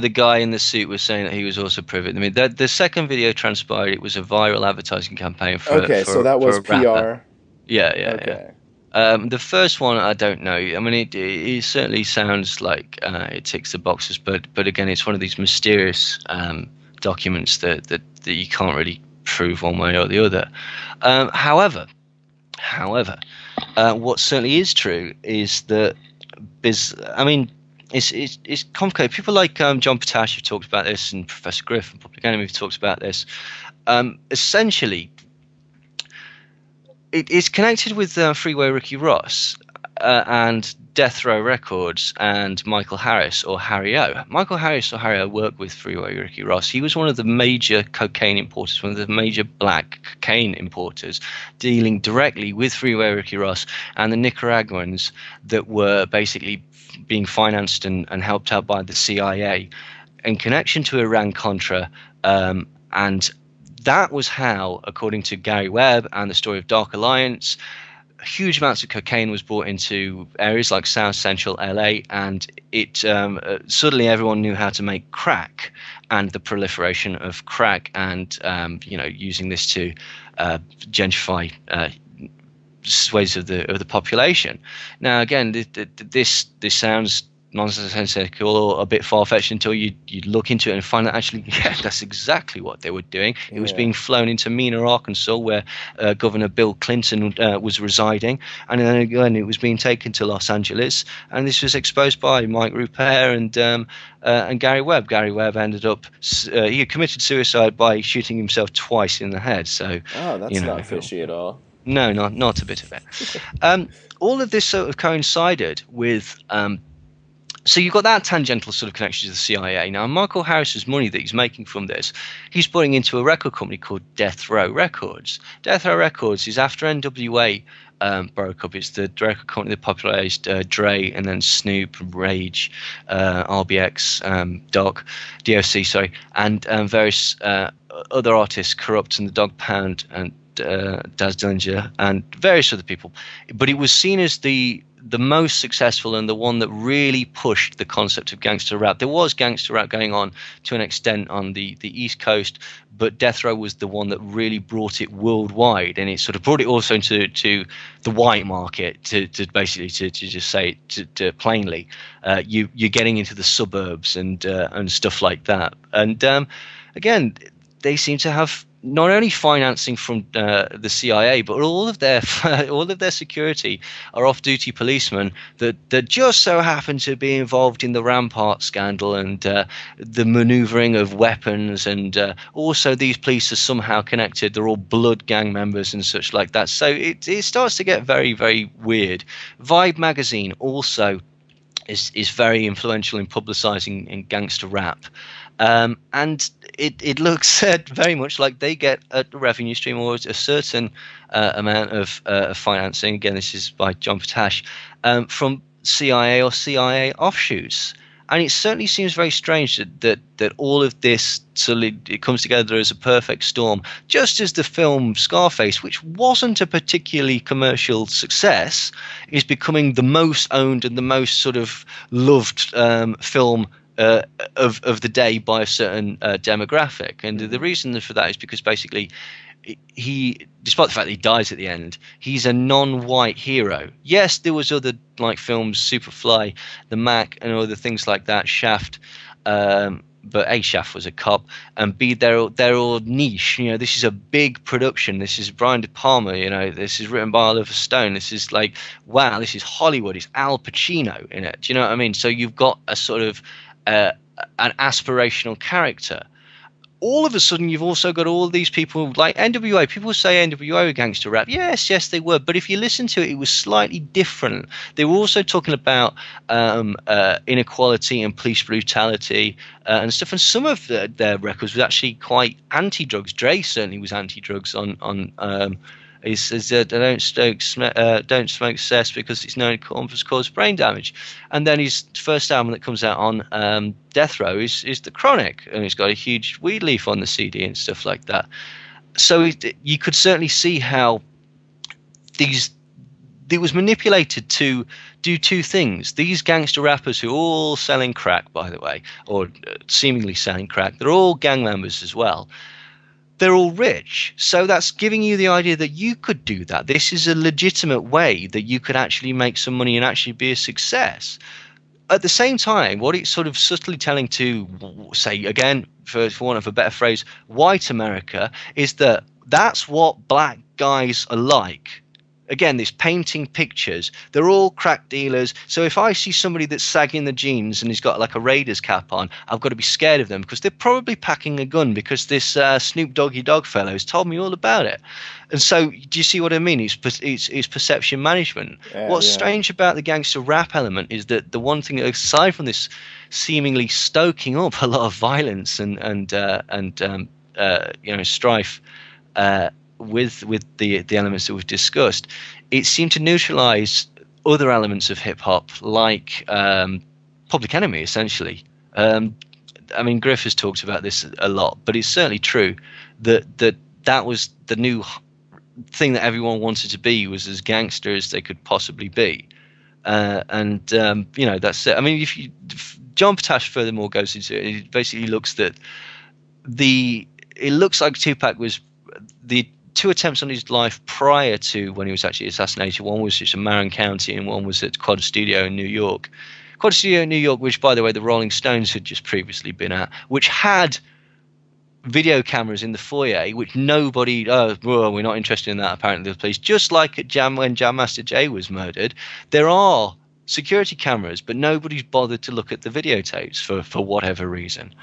the guy in the suit was saying that he was also privy. I mean, the second video transpired. It was a viral advertising campaign for so that was PR. Yeah. The first one, I don't know. I mean, it certainly sounds like it ticks the boxes, but again, it's one of these mysterious documents that you can't really prove one way or the other. However, what certainly is true is that I mean, it's complicated. People like John Potash have talked about this, and Professor Griff and Public Enemy have talked about this. Essentially, it's connected with Freeway Ricky Ross and Death Row Records and Michael Harris or Harry O. Michael Harris or Harry O worked with Freeway Ricky Ross. He was one of the major cocaine importers, one of the major black cocaine importers, dealing directly with Freeway Ricky Ross and the Nicaraguans that were basically being financed and helped out by the CIA in connection to Iran-Contra, and that was how, according to Gary Webb and the story of Dark Alliance, huge amounts of cocaine was brought into areas like South Central LA, and it suddenly everyone knew how to make crack, and the proliferation of crack and using this to gentrify swathes of the population. Now, again, this sounds nonsensical or a bit far-fetched until you look into it and find that actually, yeah, that's exactly what they were doing. It was being flown into Mena, Arkansas, where Governor Bill Clinton was residing, and then again it was being taken to Los Angeles, and this was exposed by Mike Rupert and Gary Webb. Gary Webb ended up he committed suicide by shooting himself twice in the head. So that's not fishy at all. No, not a bit of it. All of this sort of coincided with. So you've got that tangential sort of connection to the CIA. Now, Michael Harris's money that he's making from this, he's putting into a record company called Death Row Records. Death Row Records is after NWA broke up. It's the record company that popularized Dre and then Snoop, Rage, RBX, DOC, sorry, and various other artists, Corrupt and the Dog Pound and Daz Dillinger and various other people. But it was seen as the most successful and the one that really pushed the concept of gangster rap. There was gangster rap going on to an extent on the East Coast, but Death Row was the one that really brought it worldwide, and it sort of brought it also into the white market. To basically just say it to plainly, you're getting into the suburbs and stuff like that. And again, they seem to have not only financing from the CIA, but all of their security are off-duty policemen that just so happen to be involved in the Rampart scandal and the manoeuvring of weapons, and also these police are somehow connected. They're all blood gang members and such like that. So it starts to get very, very weird. Vibe magazine also is very influential in publicizing in gangster rap. And it looks very much like they get a revenue stream or a certain amount of financing. Again, this is by John Potash, from CIA or CIA offshoots. And it certainly seems very strange that all of this it comes together as a perfect storm, just as the film Scarface, which wasn't a particularly commercial success, is becoming the most owned and the most sort of loved film of the day by a certain demographic. And the reason for that is because basically he, despite the fact that he dies at the end, he's a non-white hero. Yes, there was other like films, Superfly, The Mac, and other things like that, Shaft, but A, Shaft was a cop, and B, they're all niche. You know, this is a big production. This is Brian De Palma. You know, this is written by Oliver Stone. This is like, wow, this is Hollywood. It's Al Pacino in it. Do you know what I mean? So you've got a sort of an aspirational character. All of a sudden, you've also got all these people like NWA. People say NWA were gangster rap. Yes, they were. But if you listen to it, it was slightly different. They were also talking about inequality and police brutality and stuff. And some of their records were actually quite anti-drugs. Dre certainly was anti-drugs on he says don't smoke cess because it's known to cause brain damage. And then his first album that comes out on Death Row is The Chronic, and it's got a huge weed leaf on the CD and stuff like that. So you could certainly see how it was manipulated to do two things. These gangster rappers who are all selling crack, by the way, or seemingly selling crack, they're all gang members as well. they're all rich. So that's giving you the idea that you could do that. This is a legitimate way that you could actually make some money and actually be a success. At the same time, what it's sort of subtly telling to, say, again, for want of a better phrase, white America, is that that's what black guys are like. Again, this painting pictures, they're all crack dealers. So if I see somebody that's sagging the jeans and he's got like a Raiders cap on, I've got to be scared of them because they're probably packing a gun, because this Snoop Doggy Dogg fellow has told me all about it. And so, do you see what I mean? It's perception management. What's strange about the gangster rap element is that the one thing, aside from this seemingly stoking up a lot of violence and strife, with the elements that we've discussed, it seemed to neutralize other elements of hip hop, like Public Enemy, essentially. I mean, Griff has talked about this a lot, but it's certainly true that was the new thing that everyone wanted to be, was as gangster as they could possibly be. That's it. I mean, if John Potash furthermore goes into it, it basically looks that it looks like Tupac was the two attempts on his life prior to when he was actually assassinated. One was just in Marin County, and one was at Quad Studio in New York. Quad Studio in New York, which, by the way, the Rolling Stones had just previously been at, which had video cameras in the foyer, which nobody, we're not interested in that, apparently, the police. Just like at when Jam Master Jay was murdered, there are security cameras, but nobody's bothered to look at the videotapes for whatever reason.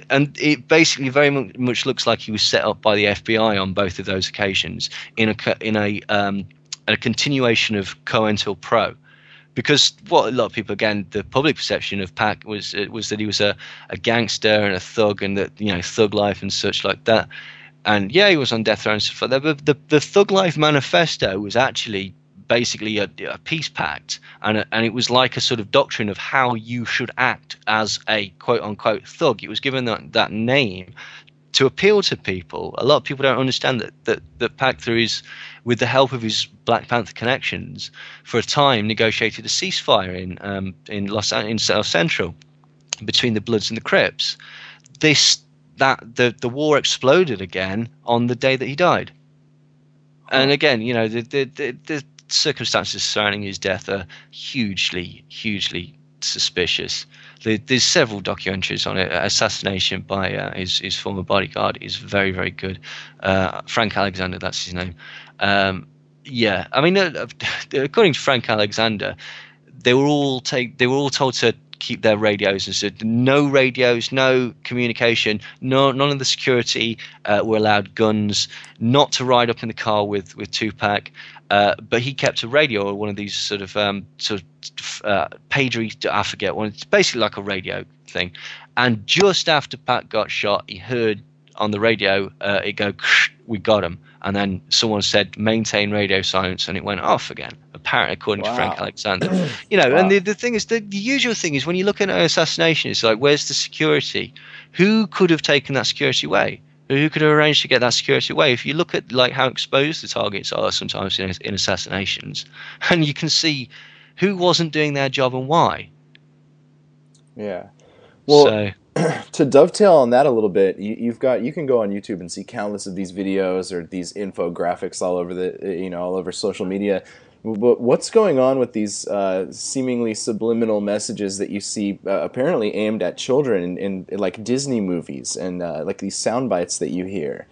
And it basically very much looks like he was set up by the FBI on both of those occasions in a continuation of COINTELPRO. Because what a lot of people, again, the public perception of Pac was that he was a gangster and a thug, and that, thug life and such like that. And yeah, he was on death row and stuff like that. But the Thug Life Manifesto was actually basically a peace pact, and it was like a sort of doctrine of how you should act as a quote unquote thug. It was given that name to appeal to people. A lot of people don't understand that Pac, with the help of his Black Panther connections, for a time negotiated a ceasefire in South Central between the Bloods and the Crips. The war exploded again on the day that he died. And again, the circumstances surrounding his death are hugely, hugely suspicious. There's several documentaries on it. Assassination by his former bodyguard is very, very good. Frank Alexander, that's his name. I mean, according to Frank Alexander, they were all told to keep their radios, and said no radios, no communication, none of the security were allowed guns, not to ride up in the car with Tupac. But he kept a radio, or one of these sort of pagery, I forget one. It's basically like a radio thing. And just after Pat got shot, he heard on the radio it go, "We got him." And then someone said, "Maintain radio silence," and it went off again. Apparently, according to Frank Alexander. And the thing is, the usual thing is when you look at an assassination, it's like, where's the security? Who could have taken that security away? Who could have arranged to get that security away? If you look at like how exposed the targets are sometimes in assassinations, and you can see who wasn't doing their job and why. Yeah. Well, to dovetail on that a little bit, you can go on YouTube and see countless of these videos or these infographics all over all over social media. But what's going on with these seemingly subliminal messages that you see apparently aimed at children in like Disney movies and like these sound bites that you hear?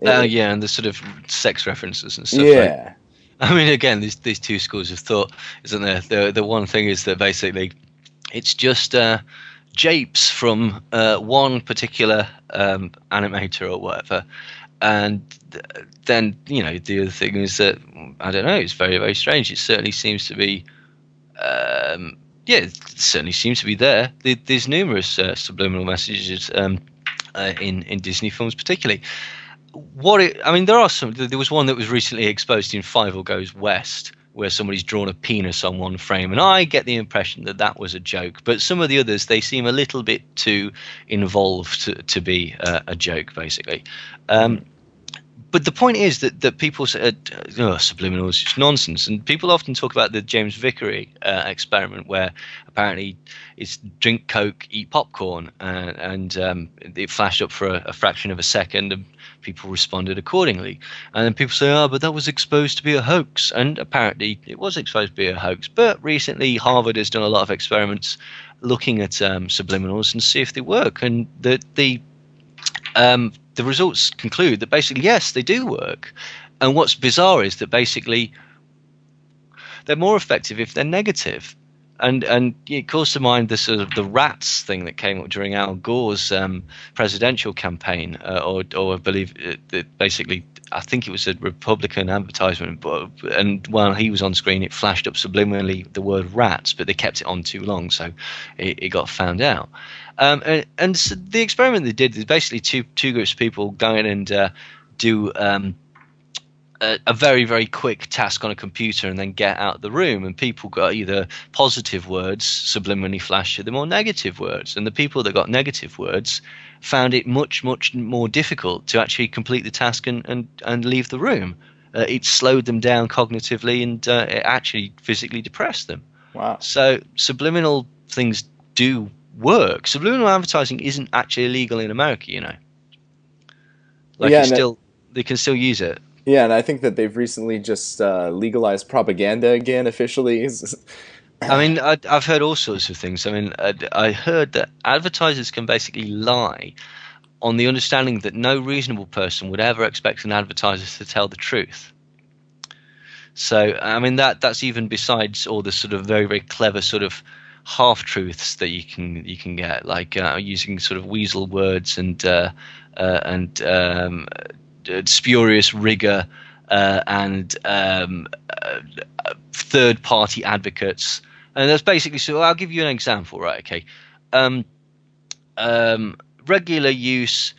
And the sort of sex references and stuff. Yeah. I mean, again, these two schools of thought, isn't there? The one thing is that basically it's just japes from one particular animator or whatever. And then, the other thing is that, I don't know, it's very, very strange. It certainly seems to be, it certainly seems to be there. There's numerous subliminal messages in Disney films, particularly. There are some. There was one that was recently exposed in Five Will Goes West, where somebody's drawn a penis on one frame, and I get the impression that was a joke. But some of the others, they seem a little bit too involved to be a joke, basically. But the point is that people say subliminal is just nonsense, and people often talk about the James Vickery experiment, where apparently it's drink Coke, eat popcorn, and it flashed up for a fraction of a second, and people responded accordingly. And then people say, oh, but that was exposed to be a hoax. And apparently it was exposed to be a hoax. But recently Harvard has done a lot of experiments looking at subliminals and see if they work. And the results conclude that basically, yes, they do work. And what's bizarre is that basically they're more effective if they're negative. And it calls to mind the sort of the rats thing that came up during Al Gore's presidential campaign, or I believe that basically I think it was a Republican advertisement, and while he was on screen, it flashed up subliminally the word rats, but they kept it on too long, so it got found out. And so the experiment they did is basically two groups of people go in and do a very, very quick task on a computer and then get out of the room, and people got either positive words subliminally flashed to them or negative words, and the people that got negative words found it much, much more difficult to actually complete the task and leave the room. It slowed them down cognitively, and it actually physically depressed them. Wow. So subliminal things do work. Subliminal advertising isn't actually illegal in America, you know. Like, they can still use it. Yeah, and I think that they've recently just legalized propaganda again officially. I mean, I've heard all sorts of things. I mean, I heard that advertisers can basically lie on the understanding that no reasonable person would ever expect an advertiser to tell the truth. So, I mean, that's even besides all the sort of very, very clever sort of half-truths that you can get, like using sort of weasel words and spurious rigor and third-party advocates, and that's basically. So I'll give you an example, right? Okay, regular use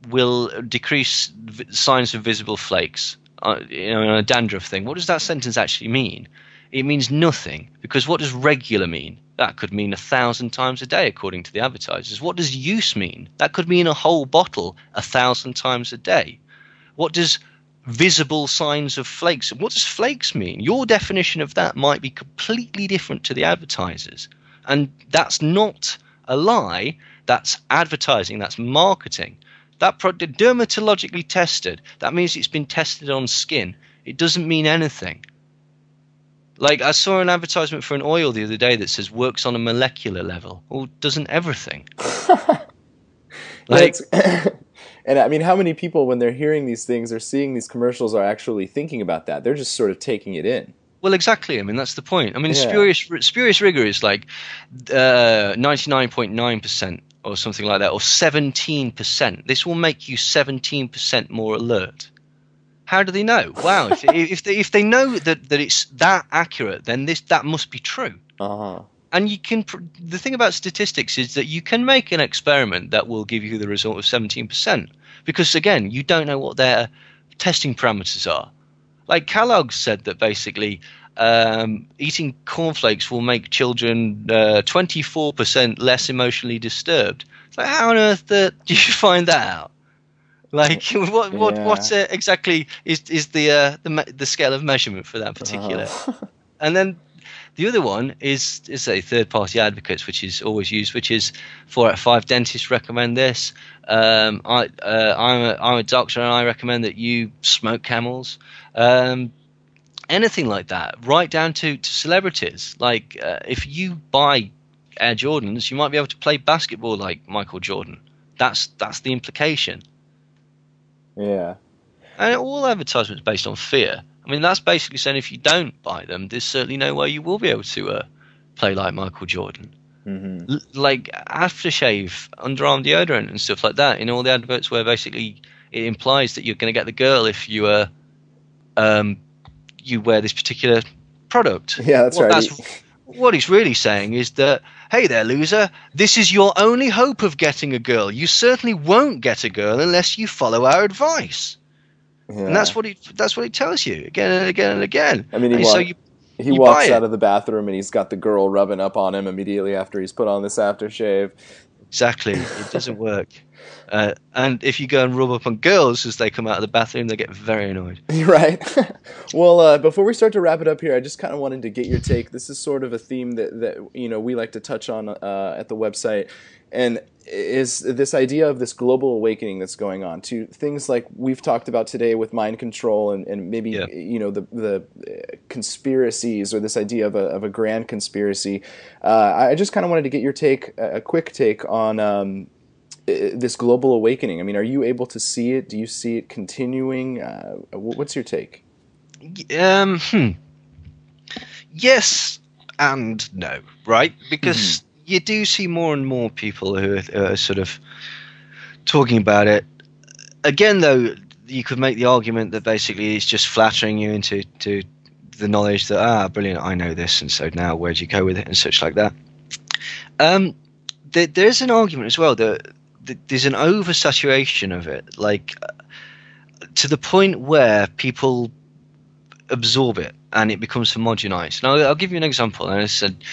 will decrease signs of visible flakes. A dandruff thing. What does that sentence actually mean? It means nothing, because what does regular mean? That could mean 1,000 times a day, according to the advertisers. What does use mean? That could mean a whole bottle 1,000 times a day. What does visible signs of flakes? What does flakes mean? Your definition of that might be completely different to the advertisers. And that's not a lie. That's advertising. That's marketing. That product dermatologically tested. That means it's been tested on skin. It doesn't mean anything. Like, I saw an advertisement for an oil the other day that says works on a molecular level. Well, doesn't everything? Like, and I mean, how many people, when they're hearing these things or seeing these commercials, are actually thinking about that? They're just sort of taking it in. Well, exactly. I mean, that's the point. I mean, spurious rigor is like 99.9% or something like that, or 17%. This will make you 17% more alert. How do they know? Wow! if they know that it's that accurate, then that must be true. Uh-huh. And you can. The thing about statistics is that you can make an experiment that will give you the result of 17%, because again, you don't know what their testing parameters are. Like Kellogg said that basically eating cornflakes will make children 24% less emotionally disturbed. So how on earth do you find that out? Like, what exactly is the scale of measurement for that particular? And then the other one is a third-party advocates, which is always used, which is 4 out of 5 dentists recommend this. I'm a doctor, and I recommend that you smoke Camels. Anything like that, right down to celebrities. Like, if you buy Air Jordans, you might be able to play basketball like Michael Jordan. That's the implication. Yeah. And all advertisements based on fear. I mean, that's basically saying if you don't buy them, there's certainly no way you will be able to play like Michael Jordan. Mm-hmm. Like aftershave, underarm deodorant and stuff like that in all the adverts, where basically it implies that you're going to get the girl if you you wear this particular product. Yeah, that's right. What he's really saying is that, hey there, loser, this is your only hope of getting a girl. You certainly won't get a girl unless you follow our advice. Yeah. And that's what he tells you again and again and again. I mean, he walks out of the bathroom and he's got the girl rubbing up on him immediately after he's put on this aftershave. Exactly. It doesn't work. And if you go and rub up on girls as they come out of the bathroom, they get very annoyed. Right. Well, before we start to wrap it up here, I just kind of wanted to get your take. This is sort of a theme that we like to touch on at the website, and is this idea of this global awakening that's going on to things like we've talked about today with mind control and maybe the conspiracies, or this idea of a grand conspiracy. I just kind of wanted to get your take, a quick take on this global awakening. I mean, are you able to see it? Do you see it continuing? What's your take? Yes and no, right? Because you do see more and more people who are sort of talking about it. Again, though, you could make the argument that basically it's just flattering you into the knowledge that, brilliant, I know this, and so now where do you go with it, and such like that. There's an argument as well that there's an oversaturation of it, like to the point where people absorb it and it becomes homogenized. Now, I'll give you an example. And I said,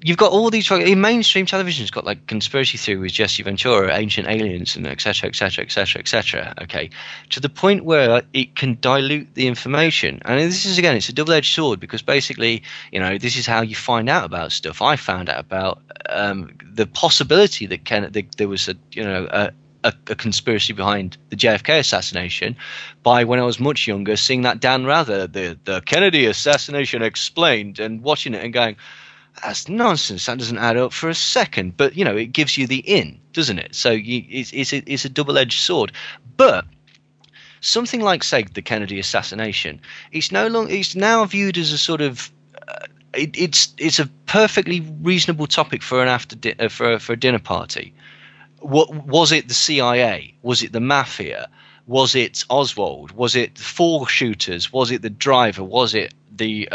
you've got all these in mainstream television's got like conspiracy theory with Jesse Ventura, ancient aliens, and etc., etc., etc., etc. Okay, to the point where it can dilute the information. And this is, again, it's a double-edged sword, because basically, this is how you find out about stuff. I found out about the possibility that there was a conspiracy behind the JFK assassination by, when I was much younger, seeing that Dan Rather, the Kennedy assassination explained, and watching it and going, that's nonsense. That doesn't add up for a second. But it gives you the in, doesn't it? So it's a double-edged sword. But something like, say, the Kennedy assassination, it's now viewed as a sort of it's a perfectly reasonable topic for for a dinner party. What was it? The CIA? Was it the mafia? Was it Oswald? Was it the four shooters? Was it the driver? Was it the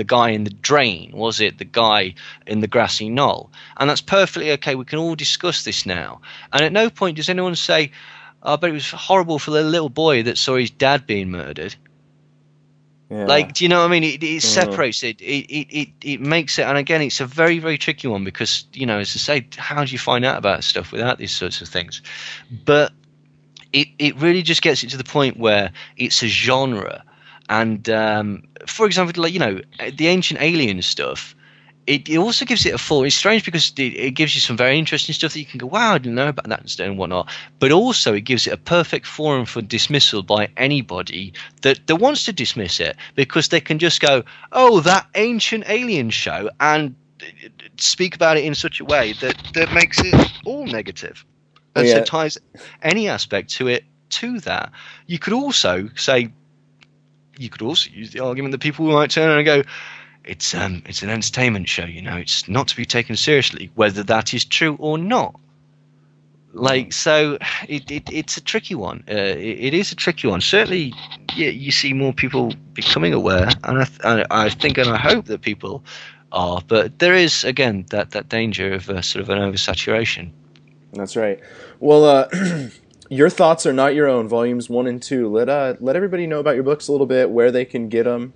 guy in the drain? Was it the guy in the grassy knoll? And that's perfectly okay. We can all discuss this now. And at no point does anyone say, "Oh, but it was horrible for the little boy that saw his dad being murdered." Yeah. Like, do you know what I mean? It separates it. It makes it, and again, it's a very, very tricky one, because as I say, how do you find out about stuff without these sorts of things? But it really just gets it to the point where it's a genre. And for example, like, the ancient alien stuff, it also gives it a full. It's strange because it gives you some very interesting stuff that you can go, wow, I didn't know about that and whatnot. But also it gives it a perfect forum for dismissal by anybody that wants to dismiss it, because they can just go, oh, that ancient alien show, and speak about it in such a way that makes it all negative. And so ties any aspect to it to that. You could also use the argument that people might turn around and go, it's an entertainment show, it's not to be taken seriously, whether that is true or not. Like, so it's a tricky one. It is a tricky one. Certainly, you see more people becoming aware, and I think and I hope that people are. But there is, again, that danger of sort of an oversaturation. That's right. Well, your thoughts are not your own. Volumes 1 and 2. Let everybody know about your books a little bit, where they can get them.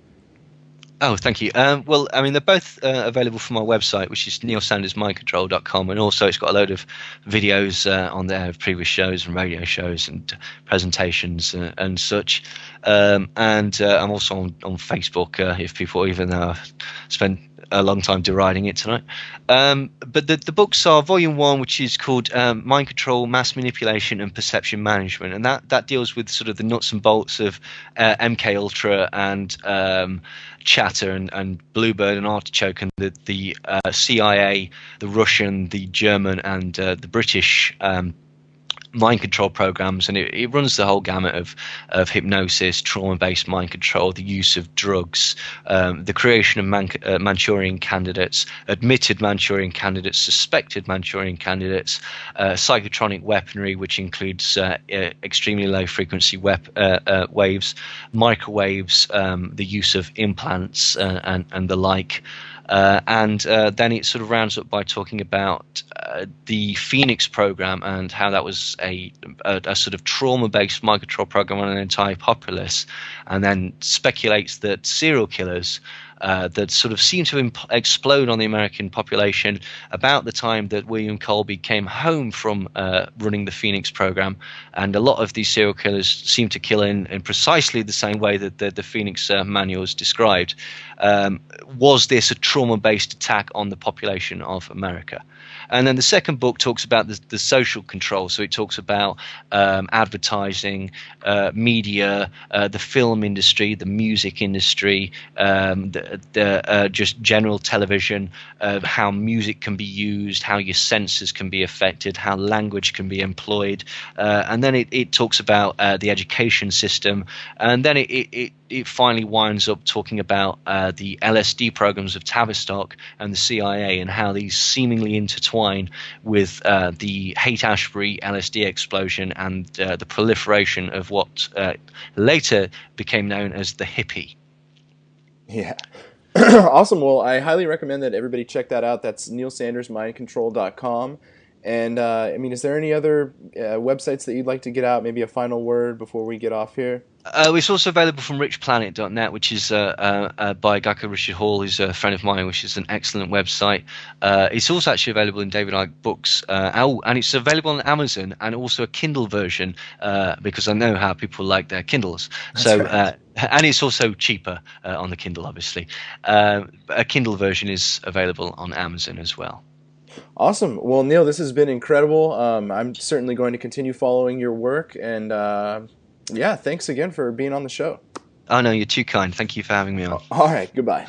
Oh, thank you. Well, I mean, they're both available from my website, which is neilsandersmindcontrol.com, and also it's got a load of videos on there of previous shows and radio shows and presentations and such. And I'm also on Facebook, if people, even though I've spent a long time deriding it tonight. But the books are Volume 1, which is called Mind Control, Mass Manipulation and Perception Management, and that deals with sort of the nuts and bolts of MK Ultra and Chatter and Bluebird and Artichoke, and the CIA, the Russian, the German, and the British mind control programs, and it runs the whole gamut of hypnosis, trauma-based mind control, the use of drugs, the creation of Manchurian candidates, admitted Manchurian candidates, suspected Manchurian candidates, psychotronic weaponry, which includes extremely low frequency waves, microwaves, the use of implants, and the like. And then it sort of rounds up by talking about the Phoenix program and how that was a sort of trauma-based mind control program on an entire populace, and then speculates that serial killers that sort of seemed to explode on the American population about the time that William Colby came home from running the Phoenix program. And a lot of these serial killers seem to kill in precisely the same way that the Phoenix manuals described. Was this a trauma-based attack on the population of America? And then the second book talks about the social control. So it talks about advertising, media, the film industry, the music industry, just general television, how music can be used, how your senses can be affected, how language can be employed. And then it talks about the education system. And then it finally winds up talking about the LSD programs of Tavistock and the CIA and how these seemingly intertwine with the Haight-Ashbury LSD explosion and the proliferation of what later became known as the hippie. Yeah. Awesome. Well, I highly recommend that everybody check that out. That's neilsandersmindcontrol.com. And I mean, is there any other websites that you'd like to get out? Maybe a final word before we get off here? It's also available from richplanet.net, which is by Gaka Richard Hall, who's a friend of mine, which is an excellent website. It's also actually available in David Icke Books, and it's available on Amazon and also a Kindle version, because I know how people like their Kindles. That's so, right. And it's also cheaper on the Kindle, obviously. A Kindle version is available on Amazon as well. Awesome. Well, Neil, this has been incredible. I'm certainly going to continue following your work, and yeah, thanks again for being on the show. Oh, no, you're too kind. Thank you for having me on. All right, goodbye.